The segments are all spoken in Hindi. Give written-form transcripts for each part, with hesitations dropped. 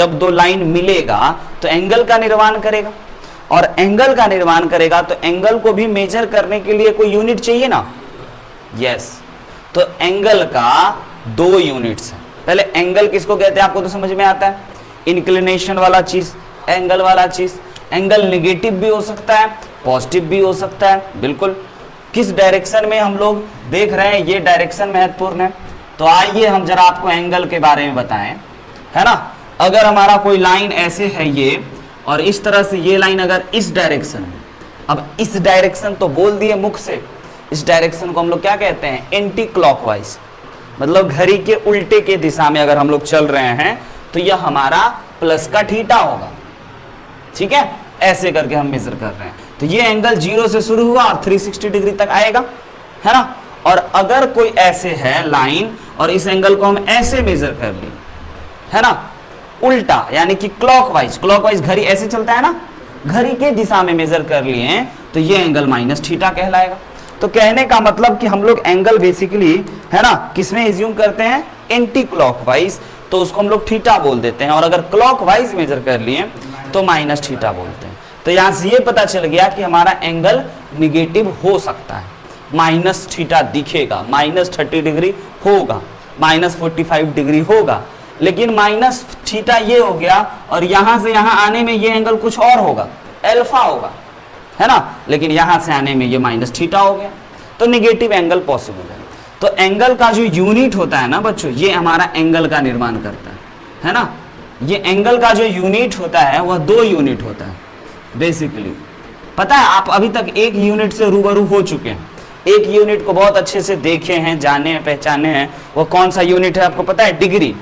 जब दो लाइन मिलेगा तो एंगल का निर्माण करेगा, और एंगल का निर्माण करेगा तो एंगल को भी मेजर करने के लिए कोई यूनिट चाहिए ना। यस, तो एंगल का 2 यूनिट्स है। पहले एंगल किसको कहते हैं आपको तो समझ में आता है, इंक्लिनेशन वाला चीज, एंगल वाला चीज। एंगल नेगेटिव भी हो सकता है, पॉजिटिव भी हो सकता है, बिल्कुल। किस डायरेक्शन में हम लोग देख रहे हैं, ये डायरेक्शन महत्वपूर्ण है। तो आइए हम जरा आपको एंगल के बारे में बताएं, है ना। अगर हमारा कोई लाइन ऐसे है ये, और इस तरह से ये लाइन अगर इस डायरेक्शन में, अब इस डायरेक्शन तो बोल दिए मुख से, इस डायरेक्शन को हम लोग क्या कहते हैं, एंटी क्लॉकवाइज, मतलब घड़ी के उल्टे के दिशा में अगर हम लोग चल रहे हैं तो यह हमारा प्लस का थीटा होगा, ठीक है। ऐसे करके हम मेजर कर रहे हैं, तो ये एंगल 0 से शुरू हुआ और 360 डिग्री तक आएगा, है ना। और अगर कोई ऐसे है लाइन और इस एंगल को हम ऐसे मेजर कर लिए, है ना, उल्टा यानी कि क्लॉकवाइज, क्लॉकवाइज घड़ी ऐसे चलता है ना, घड़ी के दिशा में मेजर कर लिए तो ये एंगल माइनस थीटा कहलाएगा। तो कहने का मतलब कि हम लोग एंगल बेसिकली, है ना, किसमें एज्यूम करते हैं, एंटी क्लॉकवाइज, तो उसको हम लोग थीटा बोल देते हैं। और अगर क्लॉकवाइज मेजर कर लिए तो माइनस थीटा बोलते हैं। तो यहां से ये पता चल गया कि हमारा एंगल निगेटिव हो सकता है, माइनस थीटा दिखेगा, माइनस 30 डिग्री होगा, माइनस 45 डिग्री होगा, लेकिन माइनस थीटा ये हो गया और यहां से यहां आने में ये एंगल कुछ और होगा, अल्फा होगा, है ना, लेकिन यहां से आने में ये माइनस थीटा हो गया, तो निगेटिव एंगल पॉसिबल है। तो एंगल का जो यूनिट होता है ना बच्चों, ये हमारा एंगल का निर्माण करता है ना। ये एंगल का जो यूनिट होता है वह 2 यूनिट होता है बेसिकली। पता है, आप अभी तक एक यूनिट से रूबरू हो चुके हैं, एक यूनिट को बहुत अच्छे से देखे हैं, जाने हैं, पहचाने हैं। वो कौन सा यूनिट है आपको पता है, डिग्री।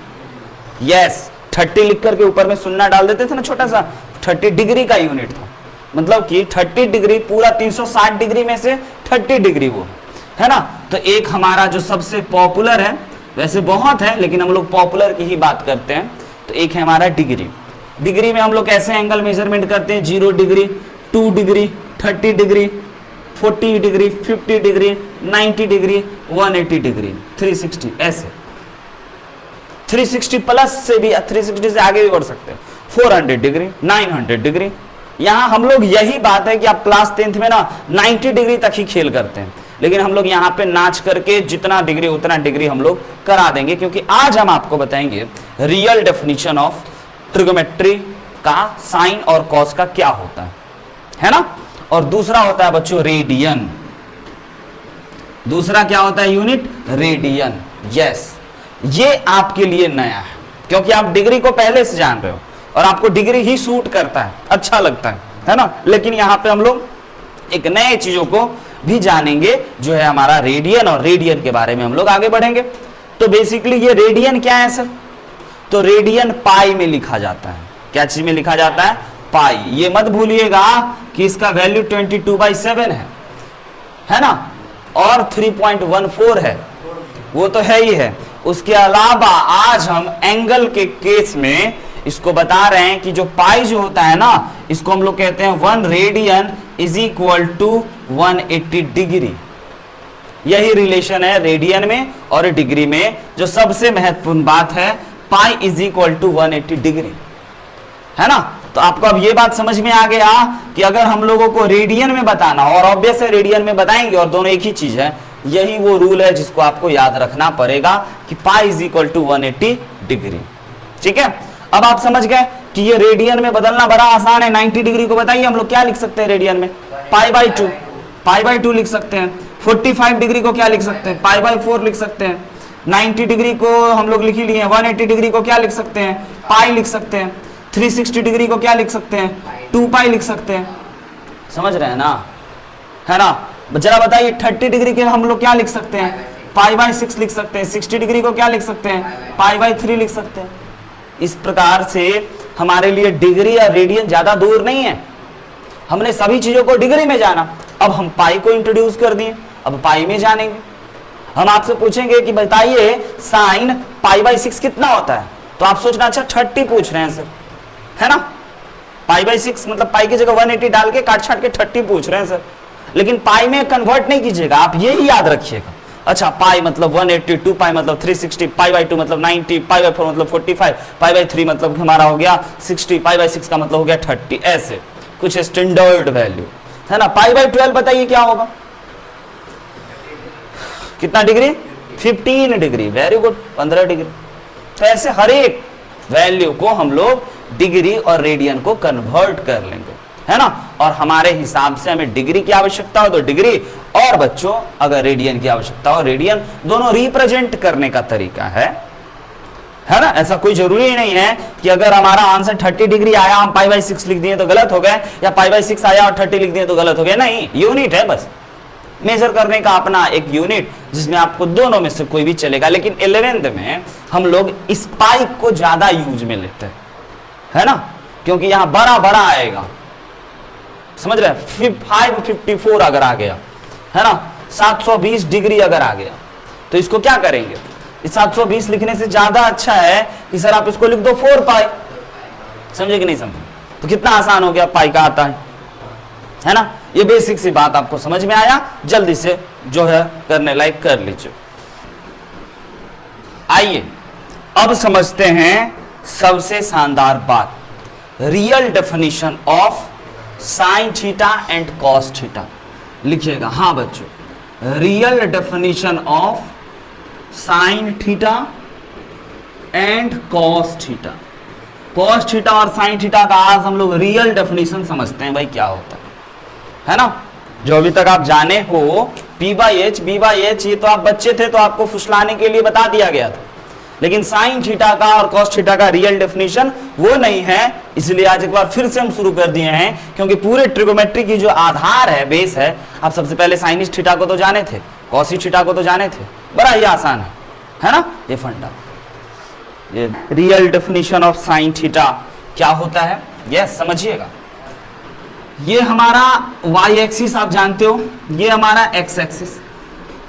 यस, 30 लिख करके ऊपर में शून्य डाल देते थे ना, छोटा सा, 30 डिग्री का यूनिट था। मतलब कि 30 डिग्री, पूरा 360 डिग्री में से 30 डिग्री वो, है ना। तो एक हमारा जो सबसे पॉपुलर है, वैसे बहुत है लेकिन हम लोग पॉपुलर की ही बात करते हैं, तो एक है हमारा डिग्री। डिग्री में हम लोग कैसे एंगल मेजरमेंट करते हैं, 0 degree, 2 degree, 30 degree, 40 degree, 50 degree, 90 degree, 180 degree, 360, ऐसे 360 प्लस से भी, 360 से आगे भी बढ़ सकते हैं, 400 डिग्री, 900 डिग्री। यहां हम लोग, यही बात है कि आप क्लास 10th में ना 90 डिग्री तक ही खेल करते हैं, लेकिन हम लोग यहाँ पे नाच करके जितना डिग्री उतना डिग्री हम लोग करा देंगे, क्योंकि आज हम आपको बताएंगे रियल डेफिनेशन ऑफ ट्रिगोमेट्री का साइन और कॉस का क्या होता है ना। और दूसरा होता है बच्चों रेडियन। दूसरा क्या होता है यूनिट, रेडियन। यस, ये आपके लिए नया है क्योंकि आप डिग्री को पहले से जान रहे हो और आपको डिग्री ही सूट करता है, अच्छा लगता है ना। लेकिन यहाँ पे हम लोग एक नए चीजों को भी जानेंगे, जो है हमारा रेडियन, और रेडियन के बारे में हम लोग आगे बढ़ेंगे। तो बेसिकली ये रेडियन क्या है सर, तो रेडियन पाई में लिखा जाता है। क्या चीज में लिखा जाता है, पाई। ये मत भूलिएगा कि इसका वैल्यू 22/7 है ना, और 3.14 है, वो तो है ही है। उसके अलावा आज हम एंगल के केस में इसको बता रहे हैं कि जो पाई जो होता है ना, इसको हम लोग कहते हैं 1 radian is equal to 180 degree. यही रिलेशन है रेडियन में और डिग्री में। जो सबसे महत्वपूर्ण बात है, pi is equal to 180 degree, है ना। तो आपको अब ये बात समझ में आ गया कि अगर हम लोगों को रेडियन में बताना, और ऑब्वियस है रेडियन में बताएंगे, और दोनों एक ही चीज है, यही वो रूल है जिसको आपको याद रखना पड़ेगा कि pi is equal to 180 degree. ठीक है, अब आप समझ गए कि ये रेडियन में बदलना बड़ा आसान है। 90 डिग्री को बताइए हम लोग क्या लिख सकते हैं रेडियन में, पाई/2, पाई/2 लिख सकते हैं। 45 डिग्री को क्या लिख सकते हैं, पाई/4 लिख सकते हैं। 90 डिग्री को हम लोग लिख ही लिए। 180 डिग्री को क्या लिख सकते हैं, पाई लिख सकते हैं। 360 डिग्री को क्या लिख सकते हैं, 2 पाई लिख सकते हैं। समझ रहे हैं ना, है ना। जरा बताइए 30 डिग्री के हम लोग क्या लिख सकते हैं, पाई/6 लिख सकते हैं। 60 डिग्री को क्या लिख सकते हैं, पाई/3 लिख सकते हैं। इस प्रकार से हमारे लिए डिग्री या रेडियन ज्यादा दूर नहीं है। हमने सभी चीजों को डिग्री में जाना, अब हम पाई को इंट्रोड्यूस कर दिए, अब पाई में जानेंगे। हम आपसे पूछेंगे कि बताइए साइन पाई/6 कितना होता है, तो आप सोचना अच्छा 30 पूछ रहे हैं सर, है ना। पाई/6 मतलब पाई की जगह 180 डाल के काट छाट के 30 पूछ रहे हैं सर, लेकिन पाई में कन्वर्ट नहीं कीजिएगा, आप ये ही याद रखिएगा। अच्छा पाई मतलब 182, पाई मतलब 360, पाई बाई 2 मतलब 90, पाई बाई 4 मतलब 45, पाई बाई 3 मतलब हमारा हो गया 60, पाई बाई 6 का मतलब हो गया 30, ऐसे कुछ स्टैंडर्ड वैल्यू है ना। पाई बाई 12 बताइए क्या होगा, कितना degree, 15 degree, very good, 15 degree. तो ऐसे हर एक वैल्यू को हम लोग डिग्री और रेडियन को कन्वर्ट कर लेंगे, है ना। और हमारे हिसाब से हमें डिग्री की आवश्यकता हो तो डिग्री, और बच्चों अगर रेडियन की आवश्यकता हो रेडियन, दोनों रिप्रेजेंट करने का तरीका है ना। ऐसा कोई जरूरी नहीं है कि अगर हमारा आंसर 30 डिग्री आया हम पाई बाई 6 लिख दिए तो गलत हो गए, या पाई बाई 6 आया और 30 लिख दिए तो गलत हो गए, नहीं, यूनिट है बस, मेजर करने का अपना एक यूनिट, जिसमें आपको दोनों में से कोई भी चलेगा। लेकिन 11th में हम लोग इस पाई को ज्यादा यूज में लेते हैं, है ना, क्योंकि यहां बड़ा बड़ा आएगा, समझ रहे हैं। 554 अगर आ गया, है ना, 720 डिग्री अगर आ गया, तो इसको क्या करेंगे, इस 720 लिखने से ज्यादा अच्छा है कि सर आप इसको लिख दो 4 पाई, समझे कि नहीं समझे। तो कितना आसान हो गया, पाई का आता है ना। ये बेसिक सी बात आपको समझ में आया, जल्दी से जो है करने लायक कर लीजिए। आइए अब समझते हैं सबसे शानदार बात, real definition of sine theta and cos theta. लिखिएगा, हाँ बच्चों, real definition of sine theta and cos theta. Cos theta और साइन थीटा का आज हम लोग रियल डेफिनेशन समझते हैं, भाई क्या होता है ना। जो अभी तक आप जाने हो P by H, B by H, ये तो आप बच्चे थे तो आपको फुसलाने के लिए बता दिया गया था, लेकिन साइन थीटा का और कॉस थीटा का रियल डेफिनेशन वो नहीं है। इसलिए आज एक बार फिर से हम शुरू कर दिए हैं, क्योंकि पूरे ट्रिगोमेट्री की जो आधार है, बेस है, आप सबसे पहले साइनिस थीटा को तो जाने थे, कॉसिस थीटा को तो जाने थे, बड़ा ही आसान है ना ये फंडा। ये real definition of sine theta क्या होता है, यस समझिएगा। ये हमारा y एक्सिस आप जानते हो, ये हमारा x एक्सिस,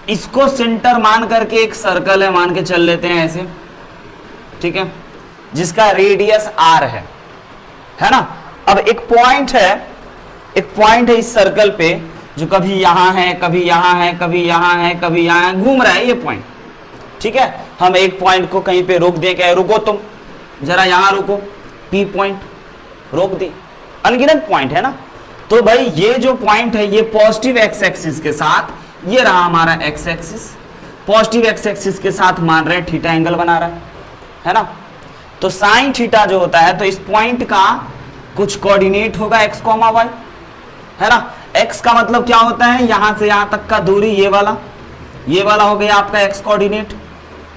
इसको सेंटर मान करके एक सर्कल है मान के चल लेते हैं ऐसे, ठीक है, जिसका रेडियस r है ना। अब एक पॉइंट है इस सर्कल पे, जो कभी यहां है, कभी यहां है, कभी यहां है, कभी यहां है, घूम रहा है ये पॉइंट, ठीक है। हम एक पॉइंट को कहीं पे रोक दें, क्या रुको तुम जरा यहां रुको, P पॉइंट रोक दी, अनगिनत पॉइंट है ना। तो भाई ये जो पॉइंट है ये पॉजिटिव एक्स एक्सिस के साथ, ये रहा हमारा x axis, positive x axis के साथ मान रहे हैं थीटा एंगल बना रहा है ना। तो साइन थीटा जो होता है, तो इस पॉइंट का कुछ कोऑर्डिनेट होगा x, y, है ना। x का मतलब क्या होता है, यहां से यहां तक का दूरी, ये वाला हो गया आपका x कोऑर्डिनेट,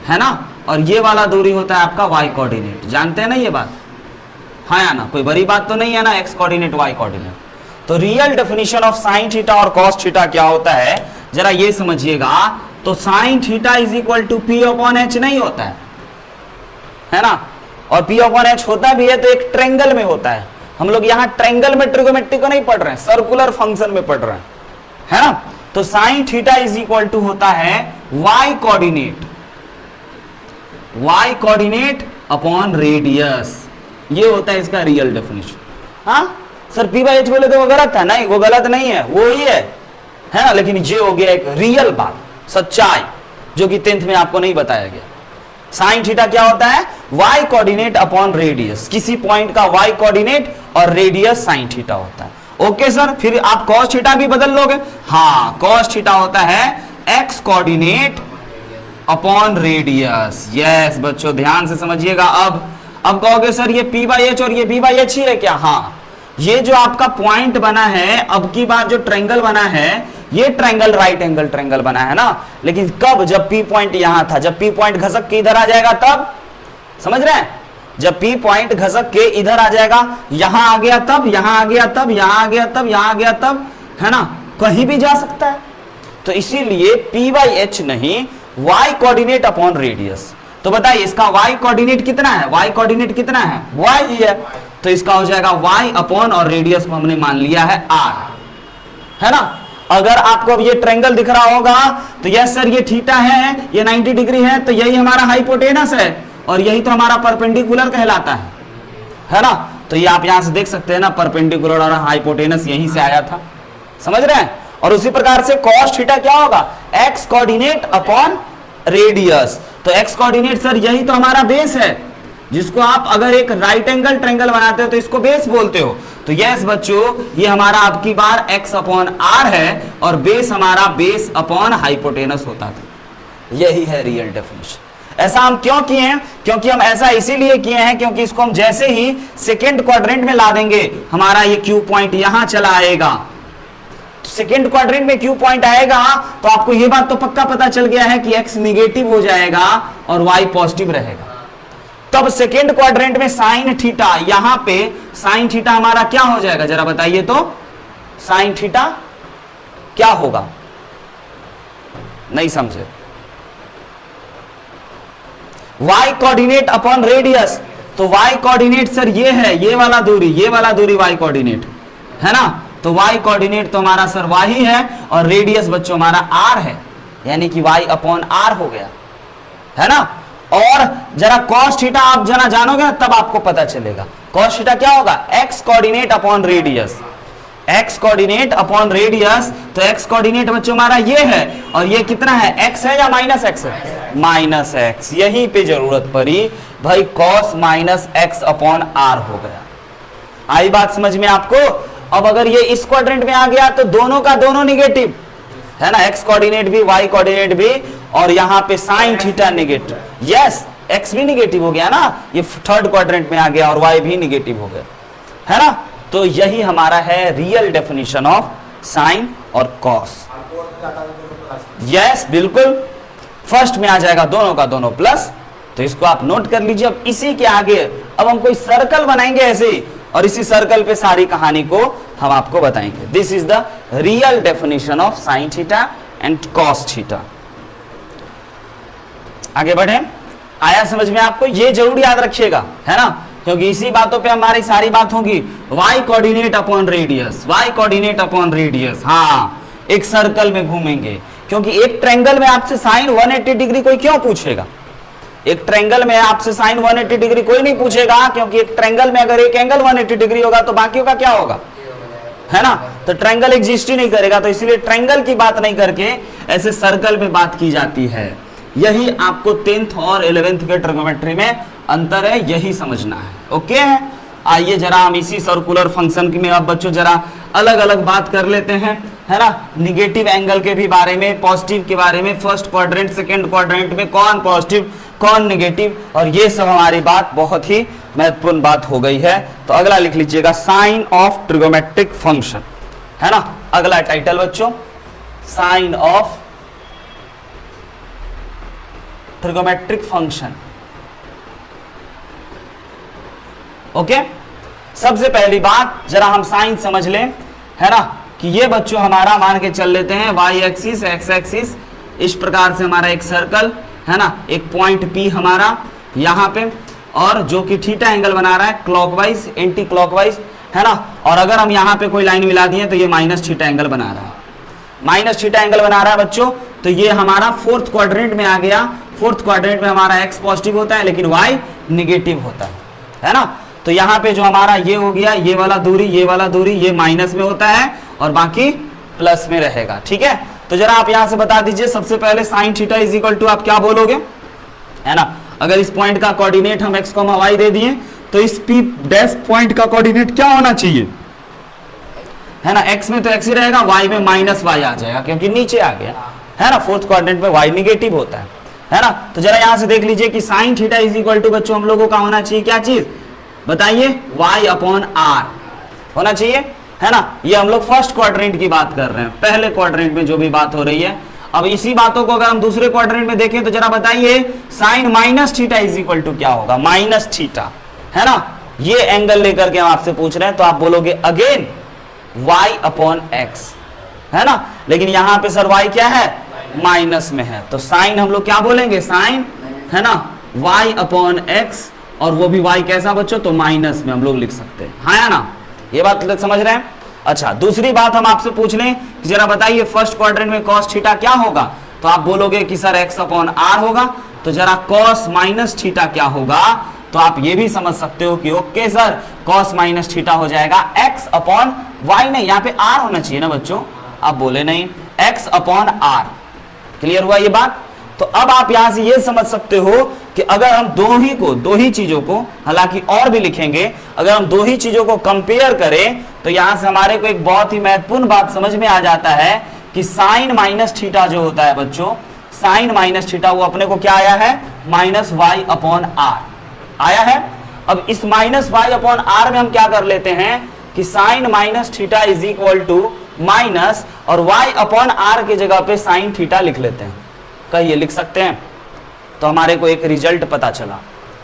है ना, और ये वाला दूरी होता है आपका y कोऑर्डिनेट। जानते हैं ना ये बात, हाँ या ना, कोई बड़ी बात तो नहीं है ना, x कोऑर्डिनेट y कोऑर्डिनेट। तो real definition of sine theta और कॉस थीटा क्या होता है, जरा ये समझिएगा। तो sine theta is equal to P upon H नहीं होता है ना, और P अपॉन H होता भी है तो एक ट्रायंगल में होता है। हम लोग यहाँ ट्रायंगल में ट्रिगोमेट्री को नहीं पढ़ रहे हैं, सर्कुलर फंक्शन में पढ़ रहे हैं, है ना। तो sine theta is equal to होता है y कोऑर्डिनेट अपॉन रेडियस, ये होता है इसका रियल डेफिनेशन। हाँ सर P बाई एच बोले तो वो गलत है, नहीं वो गलत नहीं है, वो ही है ना। लेकिन ये हो गया एक रियल बात, सच्चाई, जो कि 10th में आपको नहीं बताया गया। साइन थीटा क्या होता है, y कोऑर्डिनेट अपॉन रेडियस, किसी पॉइंट का y कोऑर्डिनेट और रेडियस साइन थीटा होता है। ओके सर, फिर आप कॉस थीटा भी बदल लोगे, हाँ कॉस थीटा होता है x coordinate upon radius. Yes बच्चों ध्यान से समझिएगा। अब कहोगे सर ये P बाई एच और ये B बाई एच ही है क्या, हाँ ये जो आपका पॉइंट बना है, अब की बात जो ट्रायंगल बना है, ये ट्रायंगल राइट एंगल ट्रायंगल बना है ना। लेकिन कब, जब P पॉइंट यहां था, जब P पॉइंट घसक के इधर आ जाएगा तब, समझ रहे हैं, जब P पॉइंट घसक के इधर आ जाएगा, यहां आ गया तब, यहां आ गया तब, यहां आ गया तब, यहां आ गया तब, है ना, कहीं भी जा सकता है। तो इसीलिए P बाई एच नहीं, y कोऑर्डिनेट अपॉन रेडियस। तो बताइए इसका y कोऑर्डिनेट कितना है, y कोऑर्डिनेट कितना है, y ही है, तो इसका हो जाएगा y अपॉन, और रेडियस को हमने मान लिया है r, है ना। अगर आपको अब ये ट्रायंगल दिख रहा होगा तो यस सर ये थीटा है, ये 90 डिग्री है, तो यही हमारा हाइपोटेनस है और यही तो हमारा परपेंडिकुलर कहलाता है ना। तो ये आप यहां से देख सकते हैं ना, परपेंडिकुलर और हाइपोटेनस यहीं से आया था, समझ रहे हैं। और उसी प्रकार से cos थीटा क्या होगा, x कोऑर्डिनेट अपॉन रेडियस। तो x कोऑर्डिनेट सर यही तो हमारा बेस है, जिसको आप अगर एक राइट एंगल ट्रायंगल बनाते हो तो इसको बेस बोलते हो। तो यस बच्चों, ये हमारा आपकी बार x अपॉन r है और बेस हमारा बेस अपॉन हाइपोटेनस होता था। यही है रियल डेफिनेशन। ऐसा हम क्यों किए हैं, क्योंकि हम ऐसा इसीलिए किए हैं क्योंकि इसको हम जैसे ही सेकेंड क्वाड्रेंट में ला देंगे हमारा ये क्यू पॉइंट यहां चला आएगा। सेकेंड क्वाड्रेंट में क्यू पॉइंट आएगा तो आपको ये बात तो पक्का पता चल गया है कि x निगेटिव हो जाएगा और y पॉजिटिव रहेगा। तब सेकेंड क्वाड्रेंट में साइन थीटा, यहां पे साइन थीटा हमारा क्या हो जाएगा, जरा बताइए तो साइन थीटा क्या होगा, नहीं समझे। y कोऑर्डिनेट अपॉन रेडियस, तो y कोऑर्डिनेट सर ये है, ये वाला दूरी y कोऑर्डिनेट है ना। तो y कोऑर्डिनेट तो हमारा सर y ही है और रेडियस बच्चों हमारा r है, यानी कि y अपॉन r हो गया, है ना। और जरा cos थीटा आप जरा जानोगे ना तब आपको पता चलेगा। cos थीटा क्या होगा, x coordinate upon radius, x coordinate upon radius. तो x कोऑर्डिनेट बच्चों हमारा ये है और ये कितना है, x है या माइनस x है, माइनस x। यहीं पे जरूरत पड़ी भाई, cos minus x upon r हो गया। आई बात समझ में आपको। अब अगर ये इस क्वाड्रेंट में आ गया तो दोनों का दोनों निगेटिव है ना, x कोऑर्डिनेट भी y कोऑर्डिनेट भी, और यहां पे sine theta negative. Yes, x भी निगेटिव हो गया ना, ये थर्ड क्वाड्रेंट में आ गया और y भी निगेटिव हो गया, है ना। तो यही हमारा है रियल डेफिनेशन ऑफ साइन और कॉस। यस बिल्कुल, फर्स्ट में आ जाएगा दोनों का दोनों प्लस, तो इसको आप नोट कर लीजिए। अब इसी के आगे अब हम कोई सर्कल बनाएंगे ऐसे ही, और इसी सर्कल पे सारी कहानी को हम आपको बताएंगे। This is the real definition of sine theta and cos theta. आगे बढ़े, आया समझ में आपको, ये जरूर याद रखिएगा, है ना, क्योंकि इसी बातों पे हमारी सारी बात होगी। y coordinate upon radius, y coordinate upon radius. हाँ, एक सर्कल में घूमेंगे, क्योंकि एक ट्रायंगल में आपसे साइन 180 डिग्री कोई क्यों पूछेगा, एक ट्रायंगल में आपसे साइन 180 डिग्री कोई नहीं पूछेगा, क्योंकि एक ट्रायंगल में अगर एक एंगल 180 डिग्री होगा तो बाकियों का क्या होगा, है ना। तो ट्रायंगल एग्जिस्ट ही नहीं करेगा, तो इसलिए ट्रायंगल की बात नहीं करके ऐसे सर्कल में बात की जाती है। यही आपको 10th और 11th के ट्रिग्नोमेट्री में अंतर है, यही समझना है। ओके, आइए जरा हम इसी सर्कुलर फंक्शन की में अब बच्चों जरा अलग अलग बात कर लेते हैं, है ना। निगेटिव एंगल के भी बारे में, पॉजिटिव के बारे में, फर्स्ट क्वाड्रेंट सेकंड क्वाड्रेंट में कौन पॉजिटिव कौन निगेटिव, और ये सब हमारी बात बहुत ही महत्वपूर्ण बात हो गई है। तो अगला लिख लीजिएगा, साइन ऑफ ट्रिगोमेट्रिक फंक्शन, है ना। अगला टाइटल बच्चों, sine of trigonometric function. Okay, सबसे पहली बात जरा हम साइन समझ लें, है ना, कि ये बच्चों हमारा मान के चल लेते हैं y एक्सिस x एक्सिस, इस प्रकार से हमारा एक सर्कल है ना, एक पॉइंट P हमारा यहाँ पे, और जो कि थीटा एंगल बना रहा है क्लॉकवाइज एंटी क्लॉकवाइज, है ना। और अगर हम यहाँ पे कोई लाइन मिला दिए तो ये माइनस थीटा एंगल बना रहा है, माइनस थीटा एंगल बना रहा है बच्चों। तो ये हमारा फोर्थ क्वाड्रेंट में आ गया। फोर्थ क्वाड्रेंट में हमारा x पॉजिटिव होता है लेकिन y निगेटिव होता है ना। तो यहाँ पे जो हमारा ये हो गया, ये वाला दूरी ये माइनस में होता है और बाकी प्लस में रहेगा, ठीक है। तो जरा आप यहाँ से बता दीजिए, सबसे पहले sine theta is equal to आप क्या बोलोगे, है ना। अगर इस पॉइंट का कोऑर्डिनेट हम x, y दे दिए तो इस P डैश पॉइंट का कोऑर्डिनेट क्या होना चाहिए, है ना। x में तो x ही रहेगा, y में माइनस y आ जाएगा क्योंकि नीचे आ गया, है ना। फोर्थ क्वाड्रेंट में y निगेटिव होता है ना। तो जरा यहाँ से देख लीजिए कि sine theta is equal to बच्चों हम लोगों का होना चाहिए क्या चीज, बताइए, y अपॉन r होना चाहिए, है ना। ये हम लोग फर्स्ट क्वाड्रेंट की बात कर रहे हैं, पहले क्वाड्रेंट में जो भी बात हो रही है। अब इसी बातों को अगर हम दूसरे क्वाड्रेंट में देखें तो जरा बताइए, sine minus theta is equal to क्या होगा, माइनस थीटा, है ना। ये एंगल लेकर के हम आपसे पूछ रहे हैं तो आप बोलोगे अगेन y अपॉन x, है ना। लेकिन यहां पे सर y क्या है, माइनस में है, तो साइन हम लोग क्या बोलेंगे, साइन, है ना, y अपॉन x, और वो भी y कैसा बच्चों, तो माइनस में हम लोग लिख सकते हैं, हाँ या ना। ये बात समझ रहे हैं। अच्छा, दूसरी बात हम आपसे पूछ लें कि जरा बताइए फर्स्ट क्वाड्रेंट में cos थीटा क्या होगा, तो आप बोलोगे कि सर x अपॉन r होगा। तो जरा cos माइनस थीटा क्या होगा, तो आप ये भी समझ सकते हो कि okay sir cos minus theta हो जाएगा x अपॉन y, नहीं यहाँ पे r होना चाहिए ना बच्चों, आप बोले नहीं, x अपॉन आर। क्लियर हुआ ये बात? तो अब आप यहां से ये समझ सकते हो कि अगर हम दो ही चीजों को, हालांकि और भी लिखेंगे, अगर हम दो ही चीजों को कंपेयर करें तो यहां से हमारे को एक बहुत ही महत्वपूर्ण बात समझ में आ जाता है कि साइन माइनस थीटा जो होता है बच्चों, साइन माइनस थीटा वो अपने को क्या आया है, माइनस वाई अपॉन आर आया है। अब इस माइनस वाई अपॉन आर में हम क्या कर लेते हैं कि sine minus theta is equal to minus और वाई अपॉन आर की जगह पे साइन थीटा लिख लेते हैं। कहिए लिख सकते हैं? तो हमारे को एक रिजल्ट पता चला,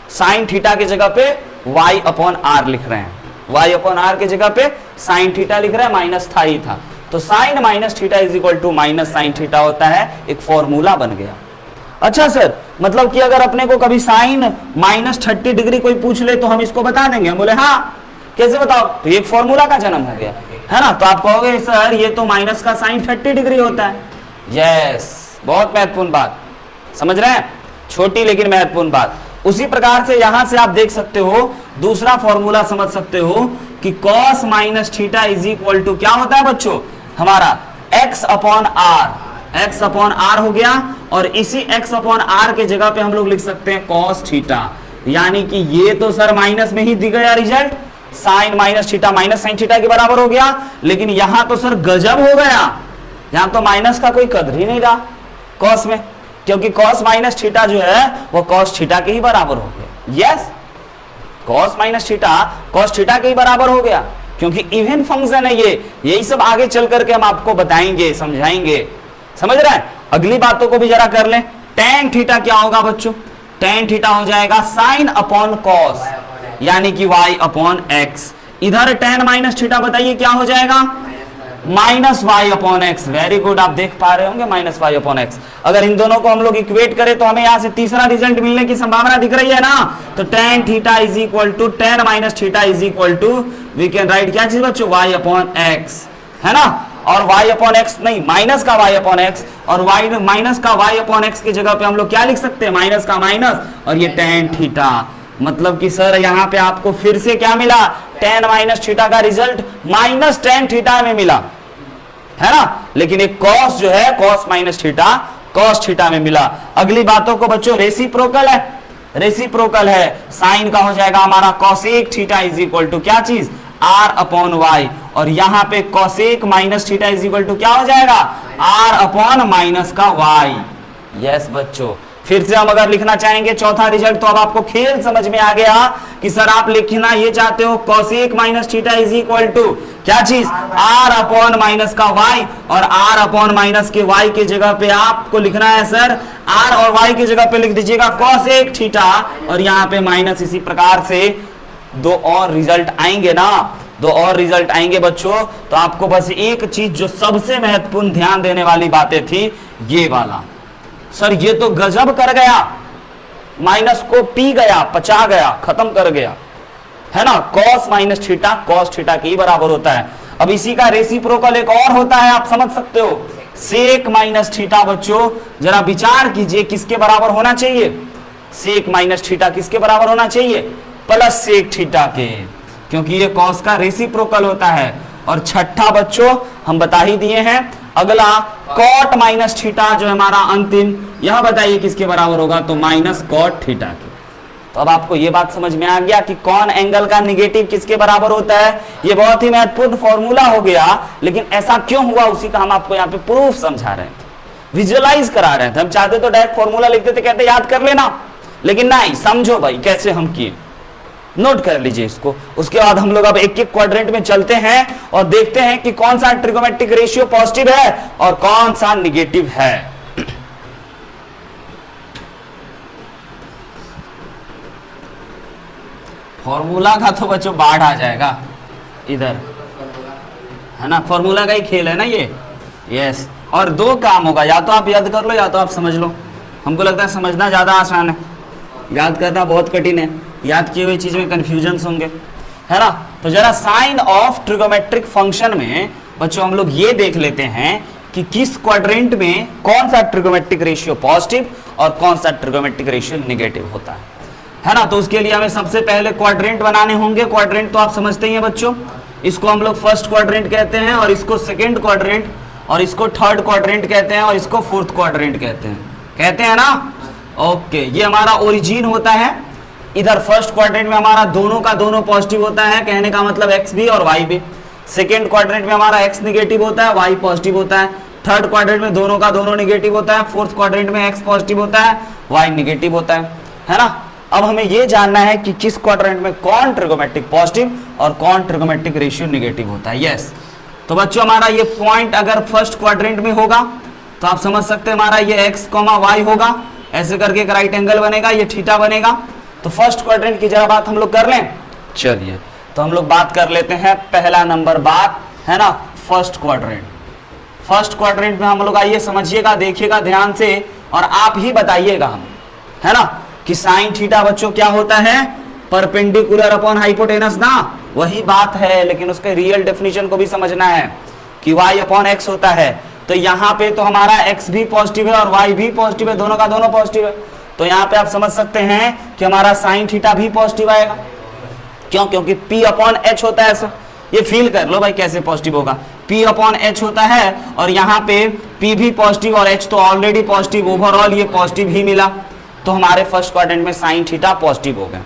साइन थीटा की जगह पे वाई अपॉन आर लिख रहे हैं, वाई अपॉन आर की जगह पे साइन थीटा लिख रहे हैं, माइनस था ही था, तो sine minus theta is equal to minus sine theta होता है, एक फॉर्मूला बन गया। अच्छा सर, मतलब कि अगर अपने को कभी साइन माइनस 30 डिग्री कोई पूछ ले तो हम इसको बता देंगे? हम बोले हाँ, कैसे बताओ? तो एक फॉर्मूला का जन्म हो गया है ना। तो आप कहोगे सर ये तो माइनस का साइन 30 डिग्री होता है। यस, बहुत महत्वपूर्ण बात, समझ रहे हैं? छोटी लेकिन महत्वपूर्ण बात। उसी प्रकार से यहां से आप देख सकते हो, दूसरा फॉर्मूला समझ सकते हो कि cos minus theta is equal to क्या होता है बच्चों, हमारा x upon r, x upon r हो गया, और इसी x अपॉन आर के जगह पे हम लोग लिख सकते हैं cos थीटा, यानी कि ये तो सर माइनस में ही दिख गया result, sine minus theta minus sine theta के बराबर हो गया। लेकिन यहां तो सर गजब हो गया, यहां तो माइनस का कोई कदर ही नहीं रहा cos में, क्योंकि cos माइनस थीटा जो है वो cos थीटा के ही बराबर हो गया। Yes, cos minus theta cos theta के ही बराबर हो गया, क्योंकि इवन फंक्शन है ये। यही सब आगे चल करके हम आपको बताएंगे, समझाएंगे, समझ रहे हैं? अगली बातों को भी जरा कर लें। tan थीटा क्या होगा बच्चों? tan थीटा हो जाएगा साइन अपॉन cos, यानी कि y अपॉन x। इधर tan माइनस थीटा बताइए क्या हो जाएगा, minus y upon x. Very good, आप देख पा रहे होंगे माइनस वाई अपॉन एक्स। अगर इन दोनों को हम लोग इक्वेट करें तो हमें यहां से तीसरा रिजल्ट मिलने की संभावना दिख रही है ना। तो tan theta is equal to tan minus theta is equal to, we can write क्या चीज बच्चों, y अपॉन एक्स, है ना। और y अपॉन एक्स नहीं, माइनस का y अपॉन एक्स, और y माइनस का y अपॉन एक्स की जगह पे हम लोग क्या लिख सकते हैं, माइनस का माइनस और ये tan थीटा। मतलब कि सर यहाँ पे आपको फिर से क्या मिला, tan माइनस थीटा का रिजल्ट माइनस tan थीटा में मिला, है ना। लेकिन एक cos जो है, cos minus theta cos theta में मिला। अगली बातों को बच्चों रेसिप्रोकल है, रेसिप्रोकल है। साइन का हो जाएगा हमारा cosec theta is equal to क्या चीज, r अपॉन वाई, और यहाँ पे cosec minus theta is equal to क्या हो जाएगा, r अपॉन माइनस का y। यस बच्चों, फिर से हम अगर लिखना चाहेंगे चौथा रिजल्ट, तो अब आपको खेल समझ में आ गया कि सर आप लिखना ये चाहते हो cosec minus theta is equal to क्या चीज, r अपॉन माइनस का y, और r अपॉन माइनस के y के जगह पे आपको लिखना है सर r और y की जगह पे लिख दीजिएगा cosec थीटा, और यहाँ पे माइनस। इसी प्रकार से दो और रिजल्ट आएंगे ना, दो और रिजल्ट आएंगे बच्चों। तो आपको बस एक चीज जो सबसे महत्वपूर्ण ध्यान देने वाली बातें थी, ये वाला, सर ये तो गजब कर गया, माइनस को पी गया, पचा गया, खत्म कर गया, है ना। cos minus theta cos theta के ही बराबर होता है। अब इसी का रेसिप्रोकल एक और होता है, आप समझ सकते हो, sec माइनस थीटा। बच्चों जरा विचार कीजिए किसके बराबर होना चाहिए, sec माइनस थीटा किसके बराबर होना चाहिए, प्लस sec थीटा के, क्योंकि ये cos का रेसिप्रोकल होता है। और छठा बच्चों हम बता ही दिए हैं, अगला cot माइनस थीटा जो हमारा अंतिम, यह बताइए किसके बराबर होगा, तो माइनस cot थीटा के। तो अब आपको यह बात समझ में आ गया कि कौन एंगल का निगेटिव किसके बराबर होता है। यह बहुत ही महत्वपूर्ण फॉर्मूला हो गया, लेकिन ऐसा क्यों हुआ उसी का हम आपको यहाँ पे प्रूफ समझा रहे थे, विजुअलाइज करा रहे थे। हम चाहते तो डायरेक्ट फॉर्मूला लिखते थे, कहते याद कर लेना, लेकिन नहीं, समझो भाई कैसे हम किए, नोट कर लीजिए इसको। उसके बाद हम लोग अब एक एक क्वाड्रेंट में चलते हैं और देखते हैं कि कौन सा ट्रिगोमेट्रिक रेशियो पॉजिटिव है और कौन सा निगेटिव है। फॉर्मूला का तो बच्चों बाढ़ आ जाएगा इधर, है ना, फॉर्मूला का ही खेल है ना ये। यस, और दो काम होगा, या तो आप याद कर लो या तो आप समझ लो। हमको लगता है समझना ज्यादा आसान है, याद करना बहुत कठिन है। याद किए हुए चीज में कंफ्यूजन होंगे, है ना। तो जरा साइन ऑफ ट्रिगोमेट्रिक फंक्शन में बच्चों हम लोग ये देख लेते हैं कि किस क्वाड्रेंट में कौन सा ट्रिगोमेट्रिक रेशियो पॉजिटिव और कौन सा ट्रिगोमेट्रिक रेशियो निगेटिव होता है ना। तो उसके लिए हमें सबसे पहले क्वाड्रेंट बनाने होंगे। क्वाड्रेंट तो आप समझते ही हैं बच्चों, इसको हम लोग फर्स्ट क्वाड्रेंट कहते हैं और इसको सेकेंड क्वाड्रेंट और इसको थर्ड क्वाड्रेंट कहते हैं और इसको फोर्थ क्वाड्रेंट कहते हैं ना। ओके, ये हमारा ओरिजिन होता है। इधर फर्स्ट क्वाड्रेंट में हमारा दोनों का दोनों पॉजिटिव होता है, कहने का मतलब एक्स भी और वाई भी। सेकेंड क्वाड्रेंट में हमारा एक्स निगेटिव होता है, वाई पॉजिटिव होता है। थर्ड क्वाड्रेंट में दोनों का दोनों निगेटिव होता है। फोर्थ क्वाड्रेंट में एक्स पॉजिटिव होता है, वाई निगेटिव होता है ना। अब हमें ये जानना है कि किस क्वाड्रेंट में कौन ट्रिगोमेट्रिक पॉजिटिव और कौन ट्रिगोमेट्रिक रेशियो निगेटिव होता है। यस, तो बच्चों हमारा ये पॉइंट अगर फर्स्ट क्वाड्रेंट में होगा तो आप समझ सकते हैं हमारा ये एक्स कॉमा वाई होगा, ऐसे करके एक राइट एंगल बनेगा, ये थीटा बनेगा। तो फर्स्ट क्वाड्रेंट की जरा बात हम लोग कर लें। चलिए, तो हम लोग बात कर लेते हैं पहला नंबर बात, है ना, फर्स्ट क्वाड्रेंट। फर्स्ट क्वाड्रेंट में हम लोग आइए समझिएगा, देखिएगा ध्यान से और आप ही बताइएगा हम, है ना, कि साइन थीटा बच्चों क्या होता है, परपेंडिकुलर अपॉन हाइपोटेनस ना, वही बात है, लेकिन उसके रियल डेफिनेशन को भी समझना है कि y अपॉन एक्स होता है। तो यहाँ पे तो हमारा x भी पॉजिटिव है और y भी पॉजिटिव है, दोनों का दोनों पॉजिटिव है। तो यहाँ पे आप समझ सकते हैं कि हमारा साइन थीटा भी पॉजिटिव आएगा। क्यों? क्योंकि p अपॉन एच होता है। ऐसा ये फील कर लो भाई कैसे पॉजिटिव होगा, p अपॉन एच होता है और यहाँ पे p भी पॉजिटिव और h तो ऑलरेडी पॉजिटिव, ओवरऑल ये पॉजिटिव ही मिला। तो हमारे फर्स्ट क्वाड्रेंट में साइन थीटा पॉजिटिव हो गया,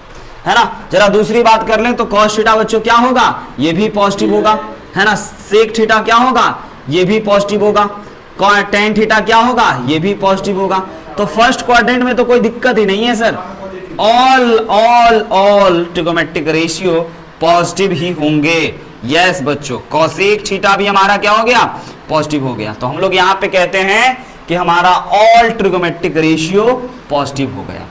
है ना। जरा दूसरी बात कर लें तो कॉस थीटा बच्चों क्या होगा, ये भी पॉजिटिव होगा, है ना। सेक थीटा क्या होगा, ये भी पॉजिटिव होगा। टेन थीटा क्या होगा, ये भी पॉजिटिव होगा। तो फर्स्ट क्वाड्रेंट में तो कोई दिक्कत ही नहीं है sir, all trigonometric ratio positive ही होंगे। यस बच्चों, कॉसेक थीटा भी हमारा क्या हो गया, पॉजिटिव हो गया। तो हम लोग यहाँ पे कहते हैं कि हमारा ऑल ट्रिगोमेट्रिक रेशियो पॉजिटिव हो गया।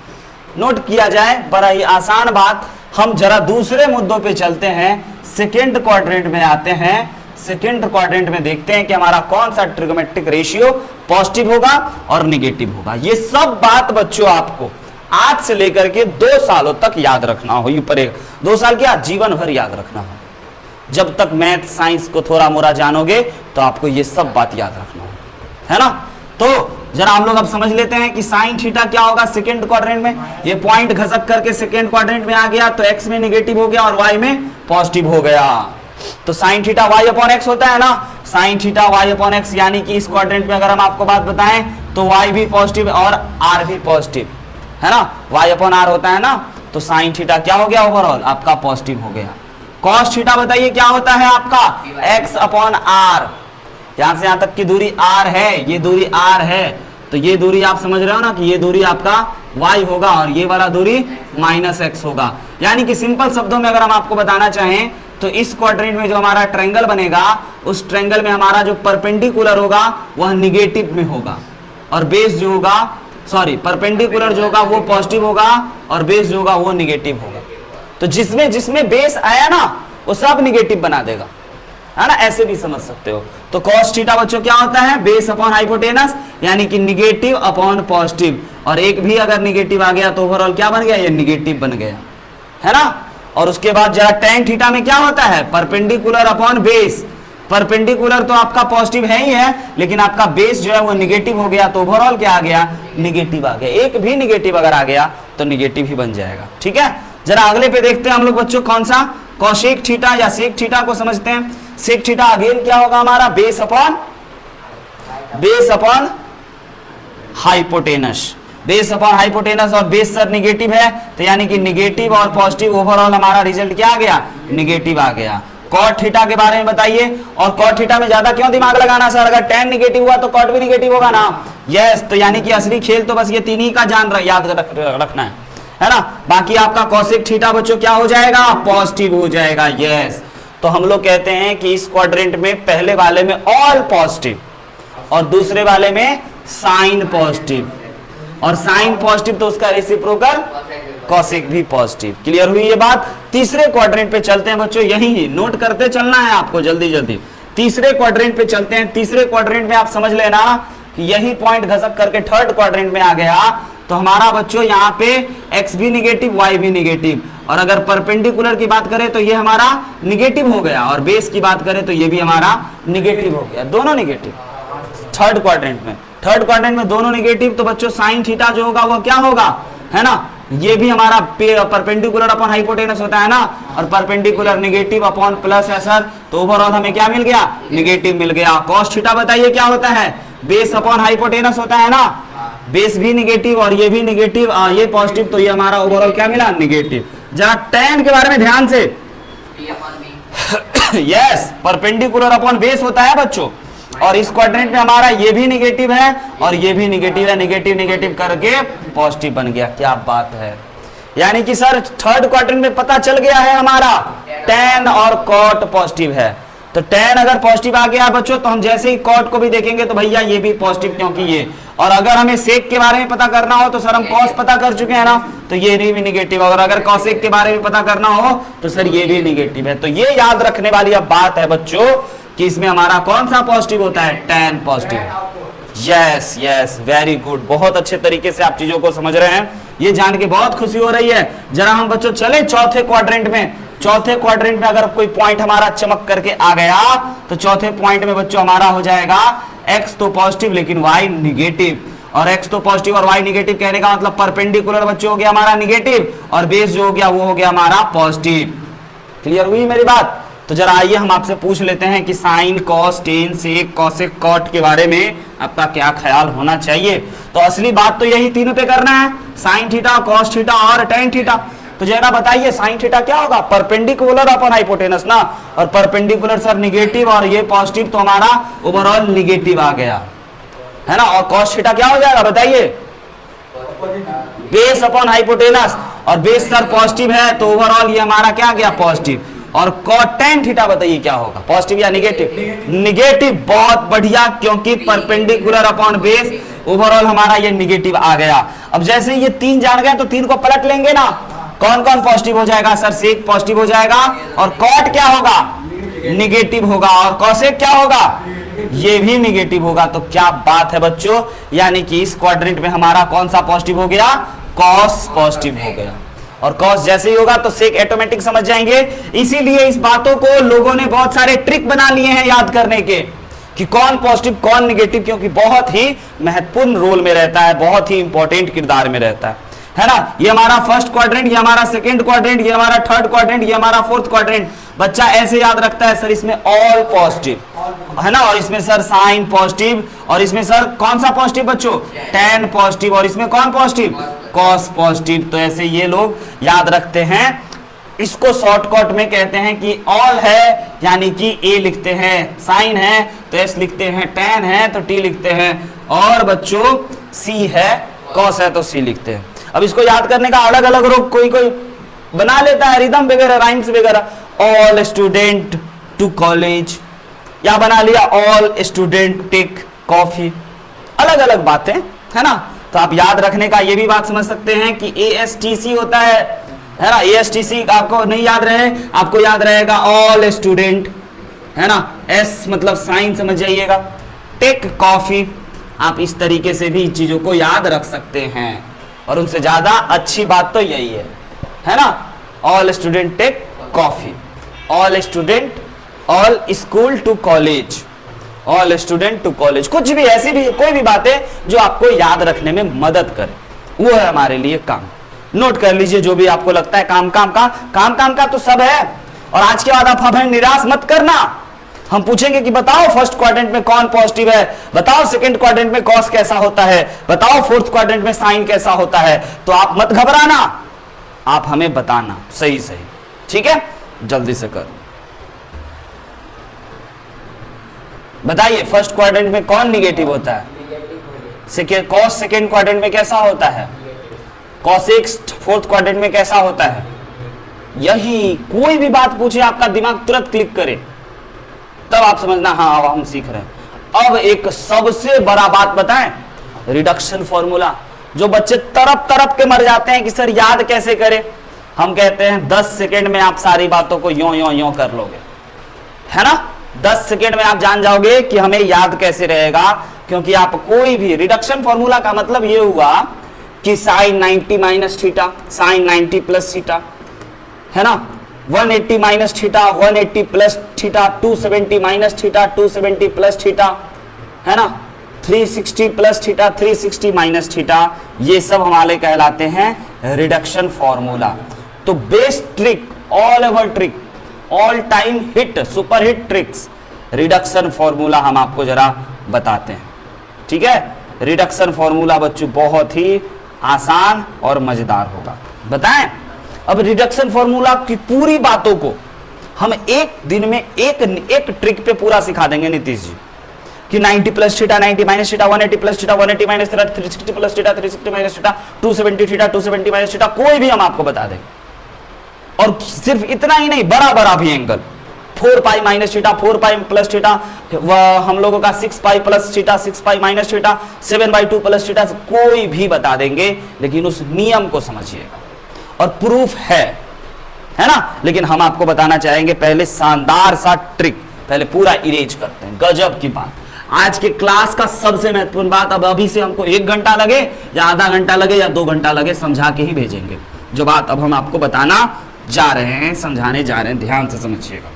नोट किया जाए, बड़ा ही आसान बात। हम जरा दूसरे मुद्दों पे चलते हैं, सेकेंड क्वाड्रेंट में आते हैं। सेकेंड क्वाड्रेंट में देखते हैं कि हमारा कौन सा ट्रिगोमेट्रिक रेशियो पॉजिटिव होगा और निगेटिव होगा। ये सब बात बच्चों आपको आज से लेकर के 2 सालों तक याद रखना हो, ये पड़ेगा। 2 साल क्या, जीवन भर याद रखना हो। जब तक मैथ साइंस को थोड़ा मोड़ा जानोगे तो आपको ये सब बात याद रखना हो, है ना। तो जरा हम लोग अब समझ लेते हैं कि साइन थीटा क्या होगा सेकेंड क्वाड्रेंट में। ये पॉइंट घसक करके सेकेंड क्वाड्रेंट में आ गया तो एक्स में निगेटिव हो गया और वाई में पॉजिटिव हो गया। तो sine theta y upon x होता है ना, sine theta y upon x, यानी कि इस क्वाड्रेंट में अगर हम आपको बात बताएं तो वाई भी पॉजिटिव और आर भी पॉजिटिव, है ना। वाई अपॉन आर होता है ना, तो साइन थीटा क्या हो गया, ओवरऑल आपका पॉजिटिव हो गया। कॉस थीटा बताइए क्या होता है आपका, एक्स अपॉन आर। यहां से यहां तक की दूरी r है, ये दूरी r है, तो ये दूरी आप समझ रहे हो ना कि ये दूरी आपका y होगा और ये वाला दूरी -x होगा। यानी कि सिंपल शब्दों में अगर हम आपको बताना चाहें तो इस क्वाड्रेंट में जो हमारा ट्रायंगल बनेगा, उस ट्रायंगल में हमारा जो परपेंडिकुलर होगा वह निगेटिव में होगा और बेस जो होगा, सॉरी, परपेंडिकुलर जो होगा वो पॉजिटिव होगा और बेस जो होगा वो निगेटिव होगा। तो जिसमें जिसमें बेस आया ना वो सब निगेटिव बना देगा, है ना। ऐसे भी समझ सकते हो। तो cos थीटा बच्चों क्या होता है, बेस अपॉन हाइपोटेनस, यानी कि निगेटिव अपॉन पॉजिटिव, और एक भी अगर निगेटिव आ गया तो ओवरऑल क्या बन गया, ये निगेटिव बन गया, है ना। और उसके बाद जरा tan थीटा में क्या होता है, परपेंडिकुलर अपॉन बेस। परपेंडिकुलर तो आपका पॉजिटिव है ही है, लेकिन आपका बेस जो है वो निगेटिव हो गया, तो ओवरऑल क्या आ गया, निगेटिव आ गया। एक भी निगेटिव अगर आ गया तो निगेटिव ही बन जाएगा, ठीक है। जरा अगले पे देखते हैं हम लोग बच्चों, कौन सा, कॉसेक थीटा या सेक थीटा को समझते हैं। सेक थीटा अगेन क्या होगा हमारा, base upon hypotenuse. Base upon hypotenuse और बेस सर निगेटिव है, तो यानी कि निगेटिव और पॉजिटिव, ओवरऑल हमारा रिजल्ट क्या आ गया, निगेटिव आ गया। कॉट थीटा के बारे में बताइए, और कॉट थीटा में ज्यादा क्यों दिमाग लगाना सर, अगर tan निगेटिव हुआ तो कॉट भी निगेटिव होगा ना। यस, तो यानी कि असली खेल तो बस ये तीन ही का याद रखना है ना। बाकी आपका कॉसेक थीटा बच्चों क्या हो जाएगा, पॉजिटिव हो जाएगा। यस, तो हम लोग कहते हैं कि इस क्वाड्रेंट में पहले वाले में ऑल पॉजिटिव और दूसरे वाले में साइन पॉजिटिव, और साइन पॉजिटिव तो उसका रेसिप्रोकल कॉसेक भी पॉजिटिव। क्लियर हुई ये बात। तीसरे क्वाड्रेंट पे चलते हैं बच्चों, यही नोट करते चलना है आपको जल्दी जल्दी। तीसरे क्वाड्रेंट पे चलते हैं। तीसरे क्वाड्रेंट में आप समझ लेना कि यही पॉइंट घसक करके थर्ड क्वाड्रेंट में आ गया तो हमारा बच्चों यहाँ पे x भी निगेटिव y भी निगेटिव, और अगर परपेंडिकुलर की बात करें तो ये हमारा निगेटिव हो गया, और बेस की बात करें तो ये भी हमारा निगेटिव हो गया, दोनों निगेटिव। थर्ड क्वाड्रेंट में दोनों निगेटिव, तो बच्चों साइन थीटा जो होगा वो क्या होगा, है ना, ये भी हमारा परपेंडिकुलर अपॉन हाइपोटेनस होता है ना, और परपेंडिकुलर नेगेटिव अपॉन प्लस है सर, तो ओवरऑल हमें क्या मिल गया, नेगेटिव मिल गया। कॉस थीटा बताइए क्या होता है, बेस अपॉन हाइपोटेनस होता है ना, बेस भी नेगेटिव और ये भी नेगेटिव, ये पॉजिटिव, तो ये हमारा ओवरऑल क्या मिला, नेगेटिव। जरा tan के बारे में ध्यान से, यस परपेंडिकुलर अपॉन बेस होता है बच्चों, और इस क्वाड्रेंट में हमारा ये भी नेगेटिव है और ये भी नेगेटिव है, नेगेटिव नेगेटिव करके पॉजिटिव बन गया। क्या बात है, यानी कि सर थर्ड क्वाड्रेंट में पता चल गया है हमारा tan और cot पॉजिटिव है। तो tan अगर पॉजिटिव आ गया बच्चों तो हम जैसे ही cot को भी देखेंगे तो भैया ये भी पॉजिटिव, क्योंकि ये, और अगर हमें sec के बारे में पता करना हो तो सर हम cos पता कर चुके हैं ना, तो ये भी नेगेटिव, और अगर cosec के बारे में पता करना हो तो सर ये भी नेगेटिव है। तो ये याद रखने वाली अब बात है बच्चों कि इसमें हमारा कौन सा पॉजिटिव होता है, tan positive. Yes yes very good, बहुत अच्छे तरीके से आप चीजों को समझ रहे हैं, ये जान के बहुत खुशी हो रही है। जरा हम बच्चों चले चौथे क्वाड्रेंट में। चौथे क्वाड्रेंट में अगर कोई पॉइंट हमारा चमक करके आ गया तो चौथे पॉइंट में बच्चों हमारा हो जाएगा x तो पॉजिटिव लेकिन y निगेटिव, और x तो पॉजिटिव और y निगेटिव कहने का मतलब परपेंडिकुलर बच्चों हो गया हमारा निगेटिव, और बेस जो हो गया वो हो गया हमारा पॉजिटिव। क्लियर हुई मेरी बात? तो जरा आइए हम आपसे पूछ लेते हैं कि साइन, कॉस, टेन, सेक, कॉसेक, कॉट के बारे में आपका क्या ख्याल होना चाहिए। तो असली बात तो यही तीनों पे करना है, साइन थीटा, कॉस थीटा और टेन थीटा। तो जरा बताइए साइन थीटा क्या होगा, परपेंडिकुलर अपॉन हाइपोटेनस ना, और परपेंडिकुलर सर निगेटिव और ये पॉजिटिव, तो हमारा ओवरऑल निगेटिव आ गया है ना। और कॉस थीटा क्या हो जाएगा बताइए, बेस अपॉन हाइपोटेनस, और बेस सर पॉजिटिव है तो ओवरऑल ये हमारा क्या गया, पॉजिटिव। और cot tan थीटा बताइए क्या होगा, पॉजिटिव या निगेटिव, निगेटिव। बहुत बढ़िया, क्योंकि परपेंडिकुलर अपॉन बेस ओवरऑल हमारा ये निगेटिव आ गया। अब जैसे ये तीन जान गए तो तीन को पलट लेंगे ना, कौन कौन पॉजिटिव हो जाएगा सर, सेक पॉजिटिव हो जाएगा, और cot क्या होगा, निगेटिव होगा, और cosec क्या होगा, ये भी निगेटिव होगा। तो क्या बात है बच्चों, यानी कि इस क्वाड्रेंट में हमारा कौन सा पॉजिटिव हो गया, cos पॉजिटिव हो गया, और cos जैसे ही होगा तो sec ऑटोमेटिक समझ जाएंगे। इसीलिए इस बातों को लोगों ने बहुत सारे ट्रिक बना लिए हैं याद करने के, कि कौन पॉजिटिव कौन निगेटिव, क्योंकि बहुत ही महत्वपूर्ण रोल में रहता है, बहुत ही इंपॉर्टेंट किरदार में रहता है ना। ये हमारा फर्स्ट क्वाड्रेंट, ये हमारा सेकंड क्वाड्रेंट, ये हमारा थर्ड क्वाड्रेंट, ये हमारा फोर्थ क्वाड्रेंट। बच्चा ऐसे याद रखता है सर इसमें ऑल पॉजिटिव है ना, और इसमें सर साइन पॉजिटिव, और इसमें सर कौन सा पॉजिटिव बच्चों, tan पॉजिटिव, और इसमें कौन पॉजिटिव, cos पॉजिटिव। तो ऐसे ये लोग याद रखते हैं। इसको शॉर्टकट में कहते हैं कि ऑल है यानी कि a लिखते हैं, साइन है तो s लिखते हैं, tan है तो t लिखते हैं, और बच्चों c है, cos है तो c लिखते हैं। अब इसको याद करने का अलग अलग रूप कोई कोई बना लेता है, रिदम वगैरह, राइम्स वगैरह, ऑल स्टूडेंट टू कॉलेज, या बना लिया ऑल स्टूडेंट टेक कॉफी, अलग अलग बातें है ना। तो आप याद रखने का ये भी बात समझ सकते हैं कि ASTC होता है ना, ASTC आपको नहीं याद रहे, आपको याद रहेगा ऑल स्टूडेंट है ना, S मतलब साइन समझ जाइएगा, टेक कॉफी। आप इस तरीके से भी चीजों को याद रख सकते हैं, और उनसे ज्यादा अच्छी बात तो यही है ना, all student take coffee, all student, all school to college, all student to college. कुछ भी ऐसी भी कोई भी बातें जो आपको याद रखने में मदद करे, वो है हमारे लिए काम। नोट कर लीजिए जो भी आपको लगता है काम का तो सब है। और आज के बाद आप हमें निराश मत करना, हम पूछेंगे कि बताओ फर्स्ट क्वाड्रेंट में कौन पॉजिटिव है, बताओ सेकंड क्वाड्रेंट में कॉस कैसा होता है, बताओ फोर्थ क्वाड्रेंट में साइन कैसा होता है। तो आप मत घबराना, आप हमें बताना सही सही, ठीक है, जल्दी से कर बताइए फर्स्ट क्वाड्रेंट में कौन निगेटिव होता है, कॉस सेकंड क्वाड्रेंट में कैसा होता है, कॉसेक फोर्थ क्वाड्रेंट में कैसा होता है। यही कोई भी बात पूछे आपका दिमाग तुरंत क्लिक करे, तब आप समझना हाँ अब हम सीख रहे हैं। अब एक सबसे बड़ा बात बताएं, रिडक्शन फॉर्मूला। जो बच्चे तरफ के मर जाते हैं कि सर याद कैसे करें, हम कहते हैं 10 सेकेंड में आप सारी बातों को यों कर लोगे, है ना। 10 सेकेंड में आप जान जाओगे कि हमें याद कैसे रहेगा, क्योंकि आप कोई भी रिडक्शन फॉर्मूला का मतलब ये हुआ कि sine 90 minus theta, sine 90 plus theta, है ना, 180 minus theta, 180 plus theta, 270 minus theta, 270 plus theta, है ना, 360 प्लस थीटा, 360 माइनस थीटा। ये सब हमारे कहलाते हैं रिडक्शन फॉर्मूला। तो best trick, all ever trick, all time hit, super hit tricks, reduction formula हम आपको जरा बताते हैं। ठीक है, रिडक्शन फॉर्मूला बच्चों बहुत ही आसान और मजेदार होगा। बताएं, अब रिडक्शन फॉर्मूला की पूरी बातों को हम एक दिन में एक ट्रिक पे पूरा सिखा देंगे नीतीश जी, कि 90 plus theta, 90 minus theta, 180 plus theta, 180 minus theta, 360 plus theta, 360 minus theta, 270 theta, 270 minus theta, कोई भी हम आपको बता देंगे। और सिर्फ इतना ही नहीं, बड़ा बड़ा भी एंगल, 4 पाई माइनस थीटा, 4 पाई प्लस थीटा, हम लोगों का 6 पाई plus theta, 6 pi minus theta, 7/2 plus theta, कोई भी बता देंगे, लेकिन उस नियम को समझिएगा। और प्रूफ है ना, लेकिन हम आपको बताना चाहेंगे पहले शानदार सा ट्रिक, पहले पूरा इरेज करते हैं। गजब की बात, आज के क्लास का सबसे महत्वपूर्ण बात, अब अभी से हमको 1 घंटा लगे या आधा घंटा लगे या 2 घंटा लगे, समझा के ही भेजेंगे। जो बात अब हम आपको बताना जा रहे हैं, समझाने जा रहे हैं, ध्यान से समझिएगा।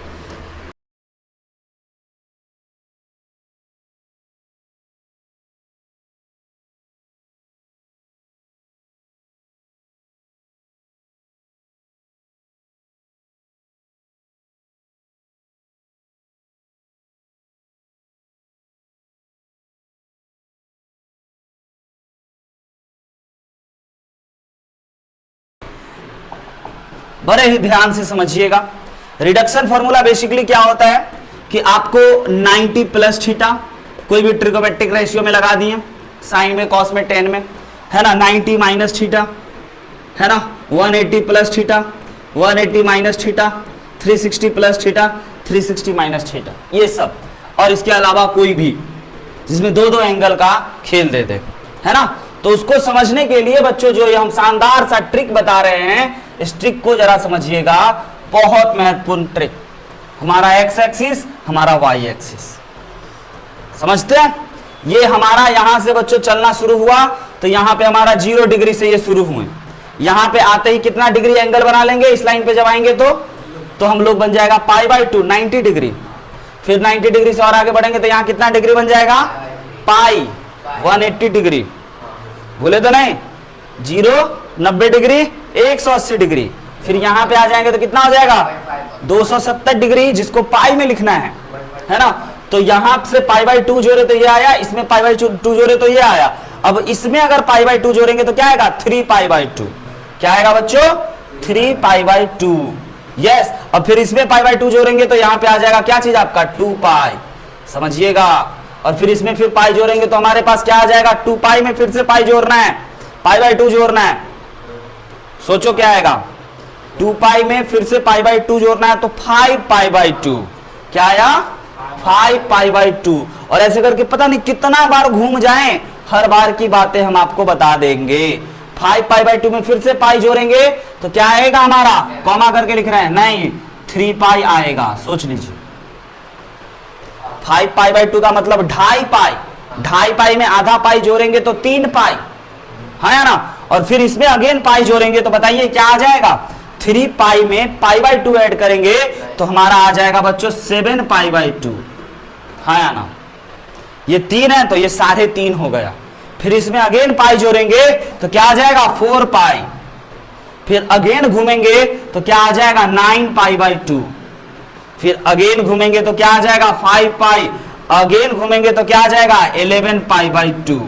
बड़े ही ध्यान से समझिएगा। रिडक्शन फॉर्मूला बेसिकली क्या होता है कि आपको 90 प्लस थीटा कोई भी ट्रिगोमेट्रिक रेशियो में लगा दिए, साइन में, कॉस में, टेन में, है ना, 90 माइनस थीटा, है ना, 180 plus theta, 180 minus theta, 360 plus theta, 360 minus theta, ये सब। और इसके अलावा कोई भी जिसमें दो एंगल का खेल दे दे, है ना। तो उसको समझने के लिए बच्चों जो ये हम शानदार सा ट्रिक बता रहे हैं, इस ट्रिक को जरा समझिएगा, बहुत महत्वपूर्ण ट्रिक। हमारा एक्स एक्सिस, हमारा वाई एक्सिस, समझते हैं। ये हमारा यहां से बच्चों चलना शुरू हुआ, तो यहां पे हमारा 0 डिग्री से ये शुरू हुए, यहां पे आते ही कितना डिग्री एंगल बना लेंगे, इस लाइन पे जब आएंगे तो हम लोग बन जाएगा π/2, 90 डिग्री। फिर 90 डिग्री से और आगे बढ़ेंगे तो यहां कितना डिग्री बन जाएगा, पाई, 180 डिग्री, बोले तो नहीं, 0, 90 डिग्री, 180 डिग्री। फिर यहां पे आ जाएंगे तो कितना हो जाएगा, 270 डिग्री, जिसको पाई में लिखना है ना। तो यहां से π/2 जोड़े तो ये आया, इसमें π/2 जोड़े तो ये आया। अब इसमें अगर π/2 जोड़ेंगे तो क्या आएगा, 3π/2। क्या आएगा बच्चों, 3π/2। यस, अब फिर इसमें π/2 जोड़ेंगे तो यहां पे आ जाएगा क्या चीज आपका, 2π, समझिएगा। और फिर इसमें फिर पाई जोड़ेंगे तो हमारे पास क्या आ जाएगा, 2π में फिर से पाई जोड़ना है, π/2 जोड़ना है। सोचो क्या आएगा, 2π में फिर से π/2 जोड़ना है तो 5π/2। क्या आया, 5π/2। और ऐसे करके पता नहीं कितना बार घूम जाएं, हर बार की बातें हम आपको बता देंगे। 5π/2 में फिर से पाई जोड़ेंगे तो क्या आएगा हमारा, कॉमा करके लिख रहे हैं, नहीं, 3π आएगा। सोच लीजिए, 5π/2 का मतलब 2.5 में आधा पाई जोड़ेंगे तो 3π, है ना। और फिर इसमें अगेन पाई जोड़ेंगे तो बताइए क्या आ जाएगा, 3π में π/2 ऐड करेंगे तो हमारा आ जाएगा बच्चों 7π/2, है ना। ये 3 है तो ये 3.5 हो गया। फिर इसमें अगेन पाई जोड़ेंगे तो क्या आ जाएगा, 4π। फिर अगेन घूमेंगे तो क्या आ जाएगा, 9π/2। फिर अगेन घूमेंगे तो क्या आ जाएगा, 5π। अगेन घूमेंगे तो क्या आ जाएगा, 11π/2।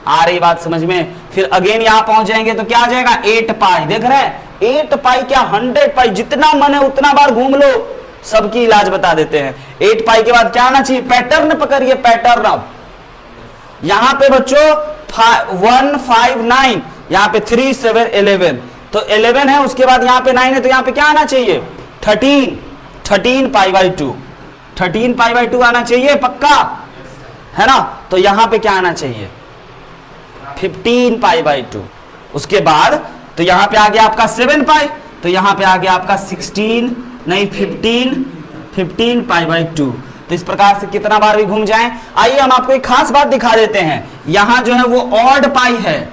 आ रही बात समझ में। फिर अगेन यहां पहुंच जाएंगे तो क्या आ जाएगा, 8π। देख रहे हैं, 8π क्या 100π, जितना मन है उतना बार घूम लो, सबकी इलाज बता देते हैं। 8π के बाद क्या आना चाहिए, पैटर्न पकड़िए, पैटर्न। अब यहां पे बच्चों 1, 5, 9, यहां पे 3, 7, 11, तो 11 है, उसके बाद यहां पे 9 है, तो यहां पे क्या आना चाहिए, 13π/2। 13π/2 आना चाहिए पक्का, है ना। तो यहां पे क्या आना चाहिए, 15π/2। उसके बाद तो यहां पे आ गया आपका 7π, तो यहां पे आ गया आपका 15π/2। तो इस प्रकार से कितना बार भी घूम जाएं। आइए हम आपको एक खास बात दिखा देते हैं। यहां जो है वो ऑड पाई है,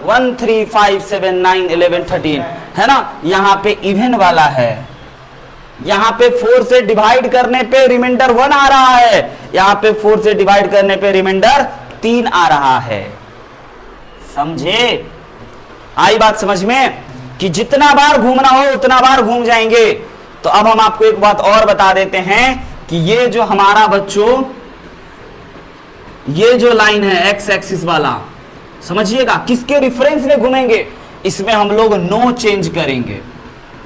1, 3, 5, 7, 9, 11, 13, है ना। यहां पे इवन वाला है, यहां पे 4 से डिवाइड करने पे रिमाइंडर 1 आ रहा है, यहां पे 4 से डिवाइड करने पे रिमाइंडर 3 आ रहा है, समझे। आई बात समझ में कि जितना बार घूमना हो उतना बार घूम जाएंगे। तो अब हम आपको एक बात और बता देते हैं कि ये जो हमारा बच्चों ये जो लाइन है एक्स एक्सिस वाला, समझिएगा किसके रेफरेंस में घूमेंगे, इसमें हम लोग नो चेंज करेंगे।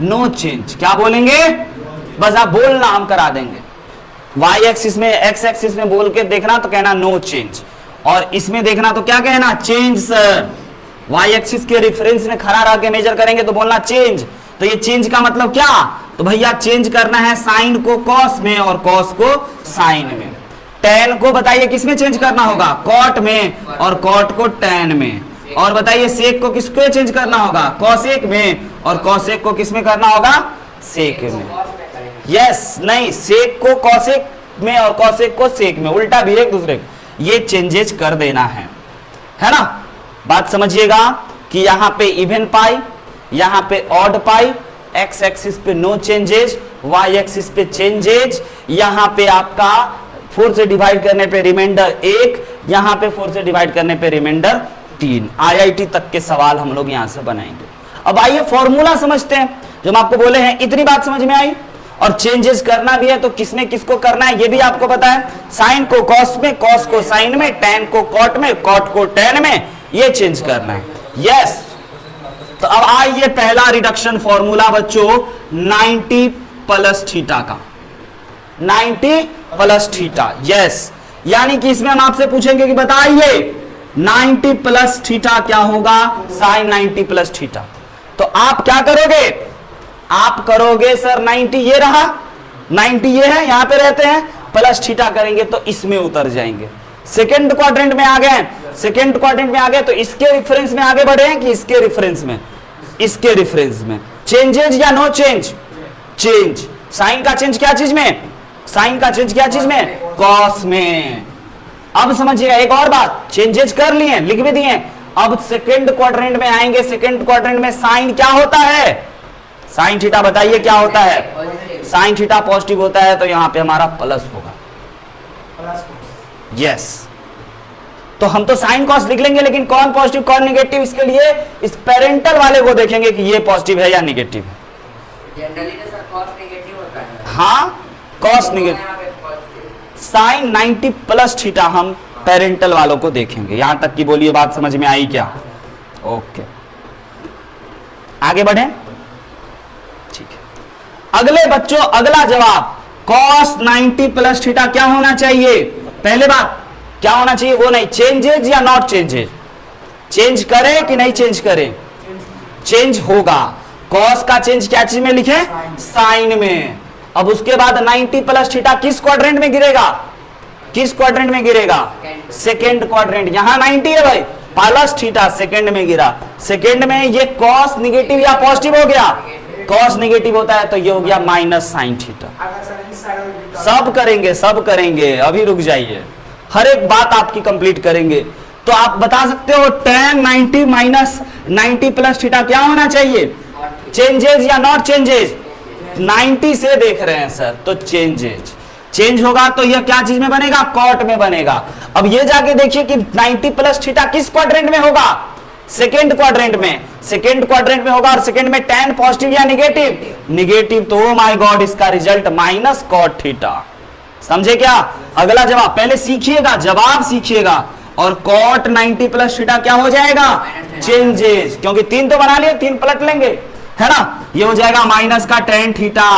नो चेंज क्या बोलेंगे, बस आप बोलना हम करा देंगे। वाई एक्सिस में एक्स एक्सिस में बोल के देखना तो कहना नो चेंज, और इसमें देखना तो क्या कहना चेंज सर। वाई एक्सिस के रेफरेंस में खड़ा रह के मेजर करेंगे तो बोलना चेंज। तो ये चेंज का मतलब क्या, तो भैया चेंज करना है साइन को कॉस में और कॉस को साइन में। टेन को बताइए किस में चेंज करना होगा, कॉट में, और कॉट को टेन में। और बताइए सेक को किसको चेंज करना होगा, कॉसेक में, और कॉसेक को किस में करना होगा, सेक में। यस नहीं, सेक को कॉसेक में और कॉसेक को सेक में, उल्टा भी एक दूसरे को, ये चेंजेस कर देना है ना। बात समझिएगा कि यहाँ पे इवन पाई, यहाँ पे ऑड पाई, एक्स एक्सिस पे नो चेंजेस, वाई एक्सिस पे चेंजेस, यहाँ पे आपका 4 से डिवाइड करने पे रिमाइंडर 1, यहाँ पे 4 से डिवाइड करने पे रिमाइंडर 3। IIT तक के सवाल हम लोग यहाँ से बनाएंगे। अब आइए फॉर्मूला समझते हैं जो हम आपको बोले हैं। इतनी बात समझ में आई, और चेंजेस करना भी है तो किसमें किसको करना है ये भी आपको पता है। साइन को कॉस में, कॉस को साइन में, टेन को कॉट में, कॉट को टेन में, ये चेंज करना है। यस तो अब आइए पहला रिडक्शन फॉर्मूला बच्चों 90 प्लस थीटा का, 90 प्लस थीटा। यस यानी कि इसमें हम आपसे पूछेंगे कि बताइए 90 प्लस थीटा क्या होगा, साइन 90 प्लस थीटा। तो आप क्या करोगे, आप करोगे सर 90 ये रहा, 90 ये है, यहां पे रहते हैं, प्लस थीटा करेंगे तो इसमें उतर जाएंगे। सेकंड क्वाड्रेंट में आ गए, सेकंड क्वाड्रेंट में आ गए तो इसके रेफरेंस में आगे बढ़े हैं कि इसके रेफरेंस में, इसके रेफरेंस में। चेंजेज या नो चेंज, चेंज। साइन का चेंज क्या चीज में, साइन का चेंज क्या चीज में, कॉस में। अब समझिएगा एक और बात, चेंजेस कर लिए, लिख भी दिए, अब सेकंड क्वाड्रेंट में आएंगे। सेकंड क्वाड्रेंट में साइन क्या होता है, साइन थीटा बताइए क्या होता है, साइन थीटा पॉजिटिव होता है, तो यहां पे हमारा प्लस होगा। यस तो हम तो साइन कॉस लिख लेंगे, लेकिन कौन पॉजिटिव कौन नेगेटिव, इसके लिए इस पेरेंटल वाले को देखेंगे कि ये पॉजिटिव है या नेगेटिव है। जनरली तो सर कॉस नेगेटिव होता है। हाँ cos negative, sine 90 plus theta हम पेरेंटल वालों को देखेंगे। यहां तक की बोलिए बात समझ में आई क्या, ओके आगे बढ़े, ठीक है। अगले बच्चों अगला जवाब, कॉस 90 प्लस थीटा क्या होना चाहिए, पहले बात क्या होना चाहिए वो नहीं, चेंजेज या नॉट चेंजेज, चेंज करे कि नहीं चेंज करे, चेंज होगा। कॉस का चेंज क्या चीज में लिखे, साइन में। अब उसके बाद 90 प्लस थीटा किस क्वाड्रेंट में गिरेगा, किस क्वाड्रेंट में गिरेगा, सेकेंड क्वाड्रेंट। यहां 90 है भाई, प्लस थीटा सेकेंड में गिरा, सेकेंड में ये कॉस निगेटिव या पॉजिटिव हो गया, कॉस निगेटिव होता है तो ये हो गया माइनस साइन थीटा। सब करेंगे, सब करेंगे, अभी रुक जाइए, हर एक बात आपकी कंप्लीट करेंगे। तो आप बता सकते हो tan 90 माइनस 90 प्लस थीटा क्या होना चाहिए, चेंजेज या नॉट चेंजेज, 90 से देख रहे हैं सर तो चेंजेज, चेंज होगा तो यह क्या चीज में बनेगा, कॉट में बनेगा। अब ये जाके देखिए कि 90 प्लस थीटा किस क्वाड्रेंट में होगा, सेकेंड क्वाड्रेंट में, सेकेंड क्वाड्रेंट में होगा, और सेकेंड में tan पॉजिटिव या निगेटिव, निगेटिव, तो ओ माय गॉड इसका रिजल्ट माइनस कॉट थीटा। समझे क्या, अगला जवाब पहले सीखिएगा, जवाब सीखिएगा, और कॉट 90 प्लस थीटा क्या हो जाएगा, चेंजेस, क्योंकि 3 तो बना लिए, 3 पलट लेंगे है ना, ये हो जाएगा माइनस का tan थीटा।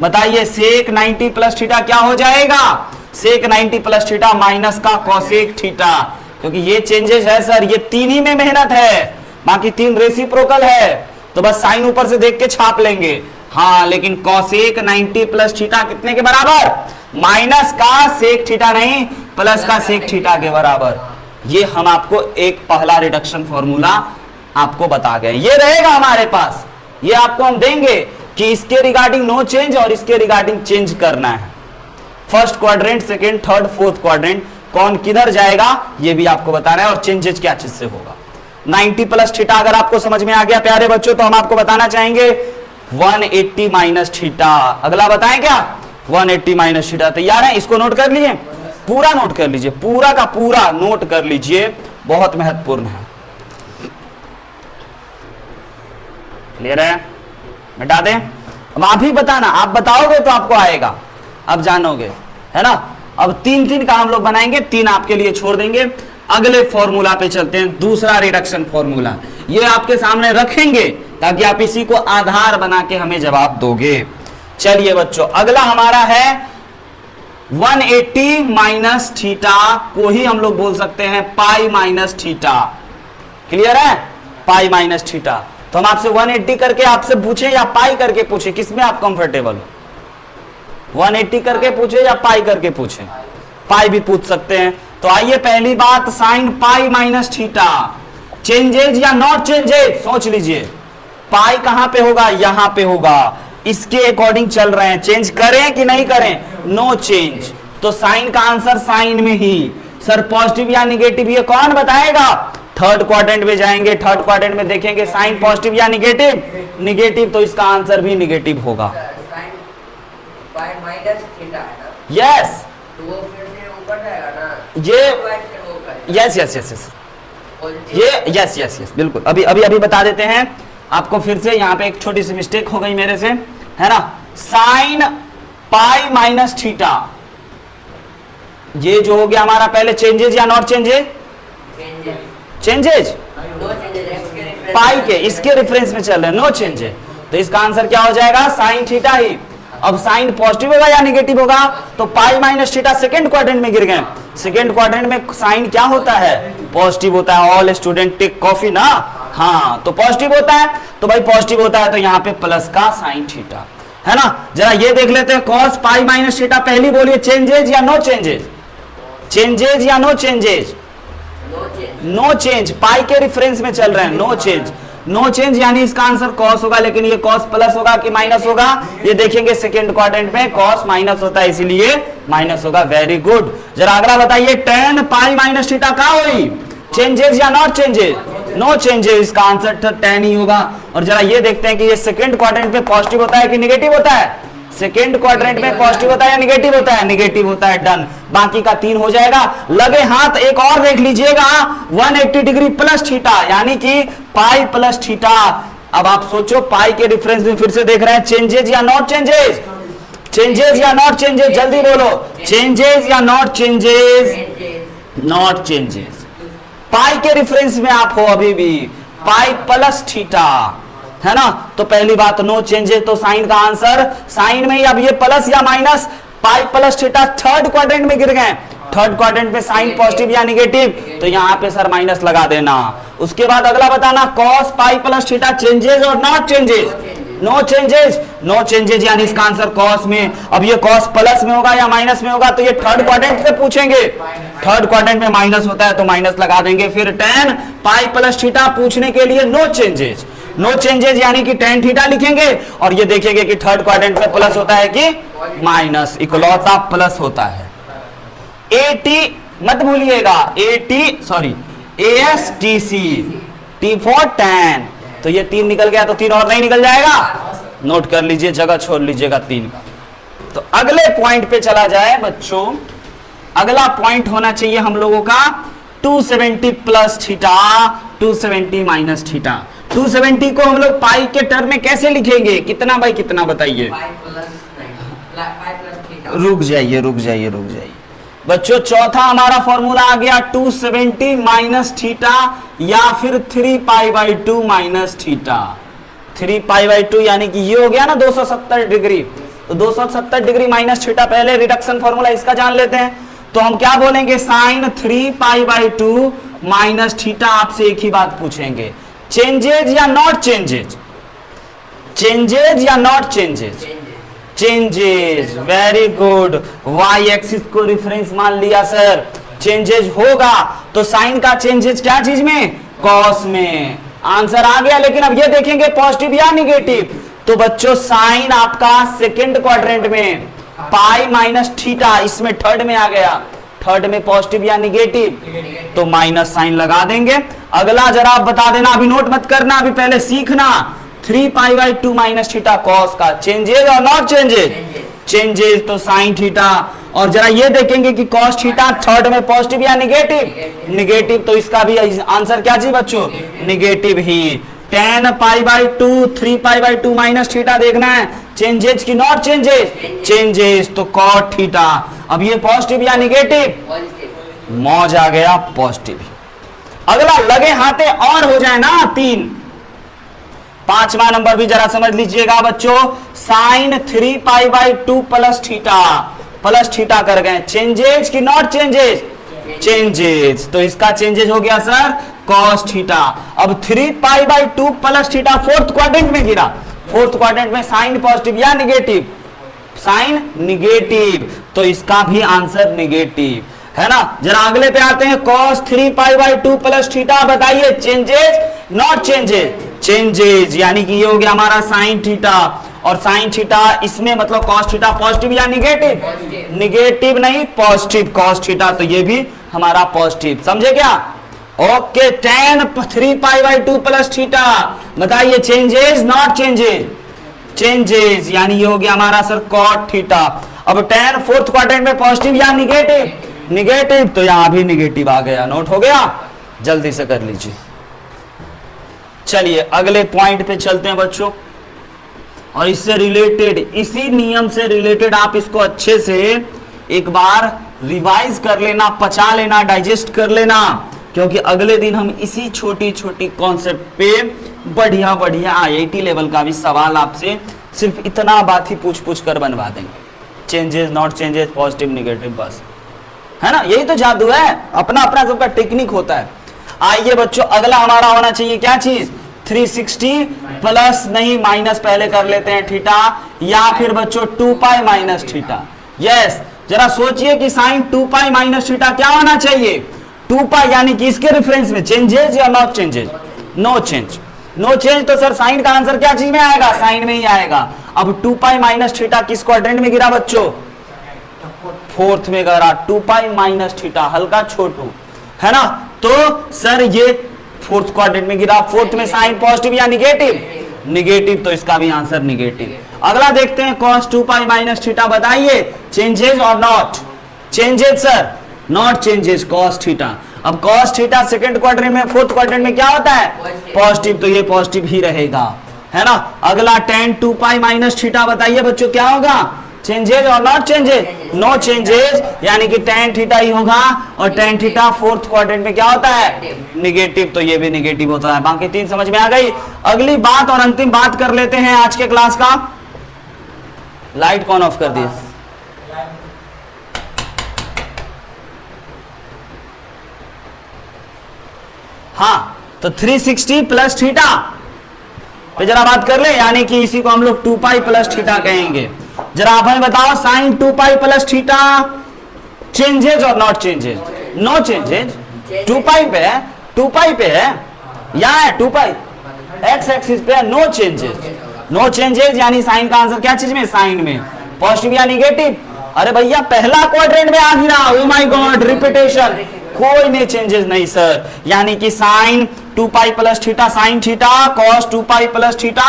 बताइए सेक 90 प्लस थीटा क्या हो जाएगा, सेक 90 प्लस थीटा माइनस का कॉसेक थीटा, क्योंकि ये चेंजेस है सर, ये 3 ही में मेहनत है, बाकी 3 रेसिप्रोकल है, तो बस साइन ऊपर से देख के छाप लेंगे। हाँ लेकिन कॉसेक 90 प्लस थीटा कितने के बराबर, माइनस का सेक थीटा नहीं, प्लस का सेक थीटा के बराबर। ये हम आपको एक पहला रिडक्शन फॉर्मूला आपको बता गए, ये रहेगा हमारे पास, ये आपको हम देंगे कि इसके रिगार्डिंग नो चेंज और इसके रिगार्डिंग चेंज करना है। First quadrant, second, third, fourth quadrant कौन किधर जाएगा ये भी आपको बताना है, और चेंजेस क्या चीज से होगा। 90 प्लस थीटा अगर आपको समझ में आ गया प्यारे बच्चों, तो हम आपको बताना चाहेंगे 180 माइनस थीटा। अगला बताएं क्या, 180 माइनस थीटा। तैयार है, इसको नोट कर लीजिए, पूरा नोट कर लीजिए, पूरा का पूरा नोट कर लीजिए, बहुत महत्वपूर्ण है। क्लियर है? मिटा दें? अब आप ही बताना, आप बताओगे तो आपको आएगा, अब जानोगे, है ना? अब 3 का हम लोग बनाएंगे, 3 आपके लिए छोड़ देंगे। अगले फॉर्मूला पे चलते हैं, दूसरा रिडक्शन फॉर्मूला। ये आपके सामने रखेंगे ताकि आप इसी को आधार बना के हमें जवाब दोगे। चलिए बच्चों, अगला हमारा है 180 माइनस थीटा को ही हम लोग बोल सकते हैं पाई माइनस थीटा। क्लियर है? Pi minus theta. तो हम आपसे 180 करके आपसे पूछे या पाई करके पूछे, किसमें आप कंफर्टेबल हो? 180 करके पूछे या पाई करके पूछे? पाई भी पूछ सकते हैं। तो आइए, पहली बात, sine pi minus theta changes या नॉट चेंजेज? सोच लीजिए, पाई कहां पे होगा? यहां पे होगा। इसके अकॉर्डिंग चल रहे हैं, चेंज करें कि नहीं करें? No change. तो साइन का आंसर साइन में ही। सर पॉजिटिव या निगेटिव, ये कौन बताएगा? थर्ड क्वाड्रेंट में जाएंगे, थर्ड क्वाड्रेंट में देखेंगे साइन पॉजिटिव या निगेटिव? निगेटिव, तो इसका आंसर भी निगेटिव होगा। साइन पाई माइनस थीटा है ना? यस, तो वो फिर से ऊपर जाएगा ना? ये फिर वो करेगा। Yes yes yes yes Positive ये यस यस यस बिल्कुल। अभी अभी अभी बता देते हैं आपको फिर से। यहाँ पे एक छोटी सी मिस्टेक हो गई मेरे से, है ना? साइन पाई माइनस थीटा, ये जो हो गया हमारा, पहले चेंजेज या not changes? changes. Changes No changes, x के reference पाई में के, इसके रेफरेंस में चल रहे हैं, नो चेंजेज। तो इसका आंसर क्या हो जाएगा? साइन थीटा ही। अब साइन पॉजिटिव होगा या निगेटिव होगा? तो pi minus theta second quadrant में गिर गए। सेकंड क्वाड्रेंट में साइन क्या होता है? पॉजिटिव होता है। ऑल स्टूडेंट टेक कॉफी ना? हाँ, तो पॉजिटिव होता है, तो भाई पॉजिटिव होता है तो यहाँ पे प्लस का साइन थीटा, है ना? जरा ये देख लेते हैं, कॉस पाई माइनस थीटा, पहली बोलिए चेंजेज या नो चेंजेज? चेंजेज या no changes? no change. No change. Pi के रेफरेंस में चल रहे हैं, नो चेंज। नो चेंज यानी इसका आंसर कॉस होगा, लेकिन ये कॉस प्लस होगा कि माइनस होगा? ये देखेंगे सेकंड क्वाड्रेंट में कॉस माइनस होता है, इसीलिए माइनस होगा। Very good. जरा अगला बताइए, tan पाई माइनस थीटा क्या हुई? चेंजेज या नॉट चेंजेज? No changes. इसका आंसर tan ही होगा। और जरा ये देखते हैं कि ये सेकंड क्वाड्रेंट में पॉजिटिव होता है कि निगेटिव होता है? सेकेंड क्वाड्रेंट में पॉजिटिव होता है या निगेटिव होता है? निगेटिव होता है। डन। बाकी का 3 हो जाएगा। लगे हाथ एक और देख लीजिएगा, 180 डिग्री प्लस थीटा, यानी कि पाई प्लस थीटा। अब आप सोचो, पाई के रेफरेंस में फिर से देख रहे हैं, चेंजेज या नॉट चेंजेज? चेंजेज या नॉट चेंजेज? जल्दी बोलो, चेंजेज या not changes? Changes. Not changes. Pi के रेफरेंस में आप हो अभी भी, पाई प्लस थीटा, है ना? तो पहली बात नो चेंजेस, तो साइन का आंसर साइन में ही। अब ये प्लस या माइनस, पाई प्लस थीटा थर्ड क्वाड्रेंट में गिर गए। थर्ड क्वाड्रेंट में साइन पॉजिटिव या निगेटिव? तो यहाँ पे सर माइनस लगा देना। उसके बाद अगला बताना, cos pi plus theta changes और not changes? No changes. No changes यानी इसका आंसर कॉस में। अब ये कॉस प्लस में होगा या माइनस में होगा? तो ये थर्ड क्वाड्रेंट से पूछेंगे। थर्ड क्वाड्रेंट में माइनस होता है तो माइनस लगा देंगे। फिर tan पाई प्लस थीटा पूछने के लिए नो चेंजेस। नो चेंजेस यानी कि tan थीटा लिखेंगे और ये देखेंगे कि थर्ड क्वाड्रेंट में प्लस होता है कि माइनस? इकलौता प्लस होता है। 80 मत भूलिएगा, 80 sorry ASTC, T for tan। तो ये 3 निकल गया, तो 3 और नहीं निकल जाएगा? नोट कर लीजिए, जगह छोड़ लीजिएगा 3 का। तो अगले पॉइंट पे चला जाए बच्चों। अगला पॉइंट होना चाहिए हम लोगों का 270 प्लस थीटा, 270 माइनस थीटा। 270 को हम लोग पाई के टर्म में कैसे लिखेंगे? कितना बाई कितना बताइए? Pi plus 9. Pi plus theta. रुक जाइए रुक जाइए रुक जाइए बच्चों, चौथा हमारा फॉर्मूला आ गया 270 माइनस थीटा या फिर 3 pi by 2 minus theta. 3 pi by 2 यानी कि ये हो गया ना 270 डिग्री। तो 270 डिग्री माइनस थीटा, पहले रिडक्शन फॉर्मूला इसका जान लेते हैं। तो हम क्या बोलेंगे? Sine 3 pi by 2 minus theta. आपसे एक ही बात पूछेंगे, चेंजेज या नॉट चेंजेज? चेंजेज या not changes? Changes. Very good. Y axis को रेफरेंस मान लिया सर। चेंजेज होगा तो साइन का चेंजेज क्या चीज में? कॉस में। आंसर आ गया। लेकिन अब ये देखेंगे पॉजिटिव या निगेटिव। तो बच्चों साइन आपका सेकंड क्वाड्रेंट में, पाई माइनस थीटा इसमें थर्ड में आ गया। थर्ड में पॉजिटिव या निगेटिव? तो माइनस साइन लगा देंगे। अगला जरा आप बता देना, अभी नोट मत करना, अभी पहले सीखना। 3 pi by 2 minus theta cos का चेंजेज और नॉट चेंजेज? चेंजेज, तो साइन थीटा। और जरा ये देखेंगे कि कॉस थीटा थर्ड में पॉजिटिव या निगेटिव? निगेटिव, तो इसका भी आंसर क्या जी बच्चों? Negative he. tan pi by 2 3 pi by 2 minus theta देखना है, चेंजेज की नॉट चेंजेज, चेंजेज तो cot थीटा। अब ये पॉजिटिव या निगेटिव, पॉजिटिव, मौज आ गया पॉजिटिव। अगला लगे हाथे और हो जाए ना 3। 5वां नंबर भी जरा समझ लीजिएगा बच्चों, sine 3 pi by 2 plus theta कर गए, चेंजेज की नॉट चेंजेज, चेंजेज तो इसका चेंजेज हो गया सर कॉस थीटा। अब 3 pi by 2 plus theta fourth quadrant में गिरा, फोर्थ क्वाड्रेंट में साइन पॉजिटिव या निगेटिव, साइन निगेटिव तो इसका भी आंसर निगेटिव है ना। जरा अगले पे आते हैं, cos 3 pi by 2 plus theta, बताइए चेंजेज नॉट चेंजेज, चेंजेज यानी कि ये हो गया हमारा साइन थीटा। और साइन थीटा इसमें मतलब cos थीटा पॉजिटिव या निगेटिव, पॉजिटिव, निगेटिव नहीं पॉजिटिव cos थीटा तो ये भी हमारा पॉजिटिव, समझे क्या। Okay, tan 3 pi by 2 plus theta, बताइए चेंजेज नॉट चेंजेज, चेंजेज यानी ये हो गया हमारा सर cot थीटा। अब tan फोर्थ क्वाड्रेंट में पॉजिटिव या निगेटिव, निगेटिव तो यहां भी निगेटिव आ गया, नोट हो गया, जल्दी से कर लीजिए। चलिए अगले पॉइंट पे चलते हैं बच्चों, और इससे रिलेटेड, इसी नियम से रिलेटेड आप इसको अच्छे से एक बार रिवाइज कर लेना, पचा लेना, डाइजेस्ट कर लेना, क्योंकि अगले दिन हम इसी छोटी छोटी कॉन्सेप्ट पे बढ़िया बढ़िया IIT लेवल का भी सवाल आपसे सिर्फ इतना बात ही पूछ पूछ कर बनवा देंगे, changes not changes positive negative, बस है ना, यही तो जादू है, अपना अपना सबका टेक्निक होता है। आइए बच्चों अगला हमारा होना चाहिए क्या चीज, 360 प्लस नहीं माइनस पहले कर लेते हैं थीटा, या फिर बच्चों 2 पाई माइनस थीटा। यस, जरा सोचिए कि साइन 2 पाई माइनस थीटा क्या होना चाहिए, 2 पाई यानी कि इसके रेफरेंस में चेंजेज या not changes, no change, no change तो सर साइन का आंसर क्या चीज में आएगा, साइन में ही आएगा। अब 2 पाई माइनस थीटा किस क्वाड्रेंट में गिरा बच्चों, फोर्थ में गिरा, 2 पाई माइनस थीटा हल्का छोटू है ना, तो सर ये फोर्थ क्वाड्रेंट में गिरा, फोर्थ में साइन पॉजिटिव या निगेटिव, निगेटिव तो इसका भी आंसर निगेटिव। अगला देखते हैं cos 2 पाई माइनस थीटा, बताइए चेंजेज और not changes, sir not changes cos theta. अब cos थीटा सेकंड क्वाड्रेंट में, फोर्थ क्वाड्रेंट में क्या होता है पॉजिटिव, तो ये पॉजिटिव ही रहेगा है ना। अगला tan 2 पाई माइनस थीटा, बताइए बच्चों क्या होगा, चेंजेज और नॉट चेंजेज, नो चेंजेज यानी कि tan थीटा ही होगा, और tan थीटा फोर्थ क्वाड्रेंट में क्या होता है निगेटिव, तो ये भी निगेटिव होता है। बाकी 3 समझ में आ गई। अगली बात और अंतिम बात कर लेते हैं आज के क्लास का, लाइट कौन ऑफ कर दिए, हाँ तो 360 प्लस थीटा पे जरा बात कर ले, यानी कि इसी को हम लोग 2 पाई प्लस थीटा कहेंगे। जरा आप हमें बताओ sine 2 pi plus theta changes और not changes, no changes, 2 pi पे है, 2 पाई पे है या है 2 पाई एक्स एक्सिस पे है, नो चेंजेज, नो चेंजेज यानी साइन का आंसर क्या चीज में, साइन में, पॉजिटिव या निगेटिव। अरे भैया पहला क्वाड्रेंट में आ गिरा, ओ माय गॉड रिपीटेशन, कोई नहीं चेंजेस नहीं सर, यानी कि sine 2 pi plus theta sine theta, cos 2 pi plus theta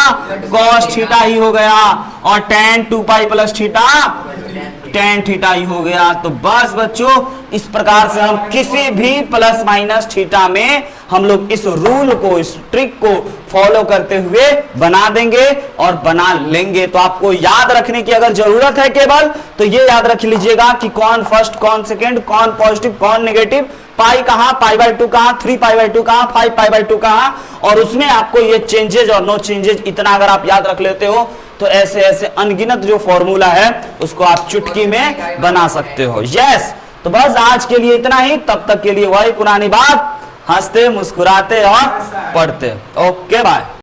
cos theta ही हो गया, और tan 2 pi plus theta tan theta ही हो गया। तो बस बच्चों इस प्रकार से हम किसी भी प्लस माइनस थीटा में हम लोग इस रूल को, इस ट्रिक को फॉलो करते हुए बना देंगे और बना लेंगे। तो आपको याद रखने की अगर जरूरत है केवल, तो ये याद रख लीजिएगा कि कौन फर्स्ट, कौन सेकेंड, कौन पॉजिटिव, कौन नेगेटिव, पाई कहां, पाई बाई 2 कहां, 3 पाई बाई 2 कहां, 5 पाई बाई 2 कहां, और उसमें आपको ये चेंजेज और नो चेंजेज इतना अगर आप याद रख लेते हो, तो ऐसे ऐसे अनगिनत जो फॉर्मूला है उसको आप चुटकी में बना सकते हो। यस, तो बस आज के लिए इतना ही, तब तक के लिए वही पुरानी बात, हंसते मुस्कुराते और पढ़ते। Okay bye.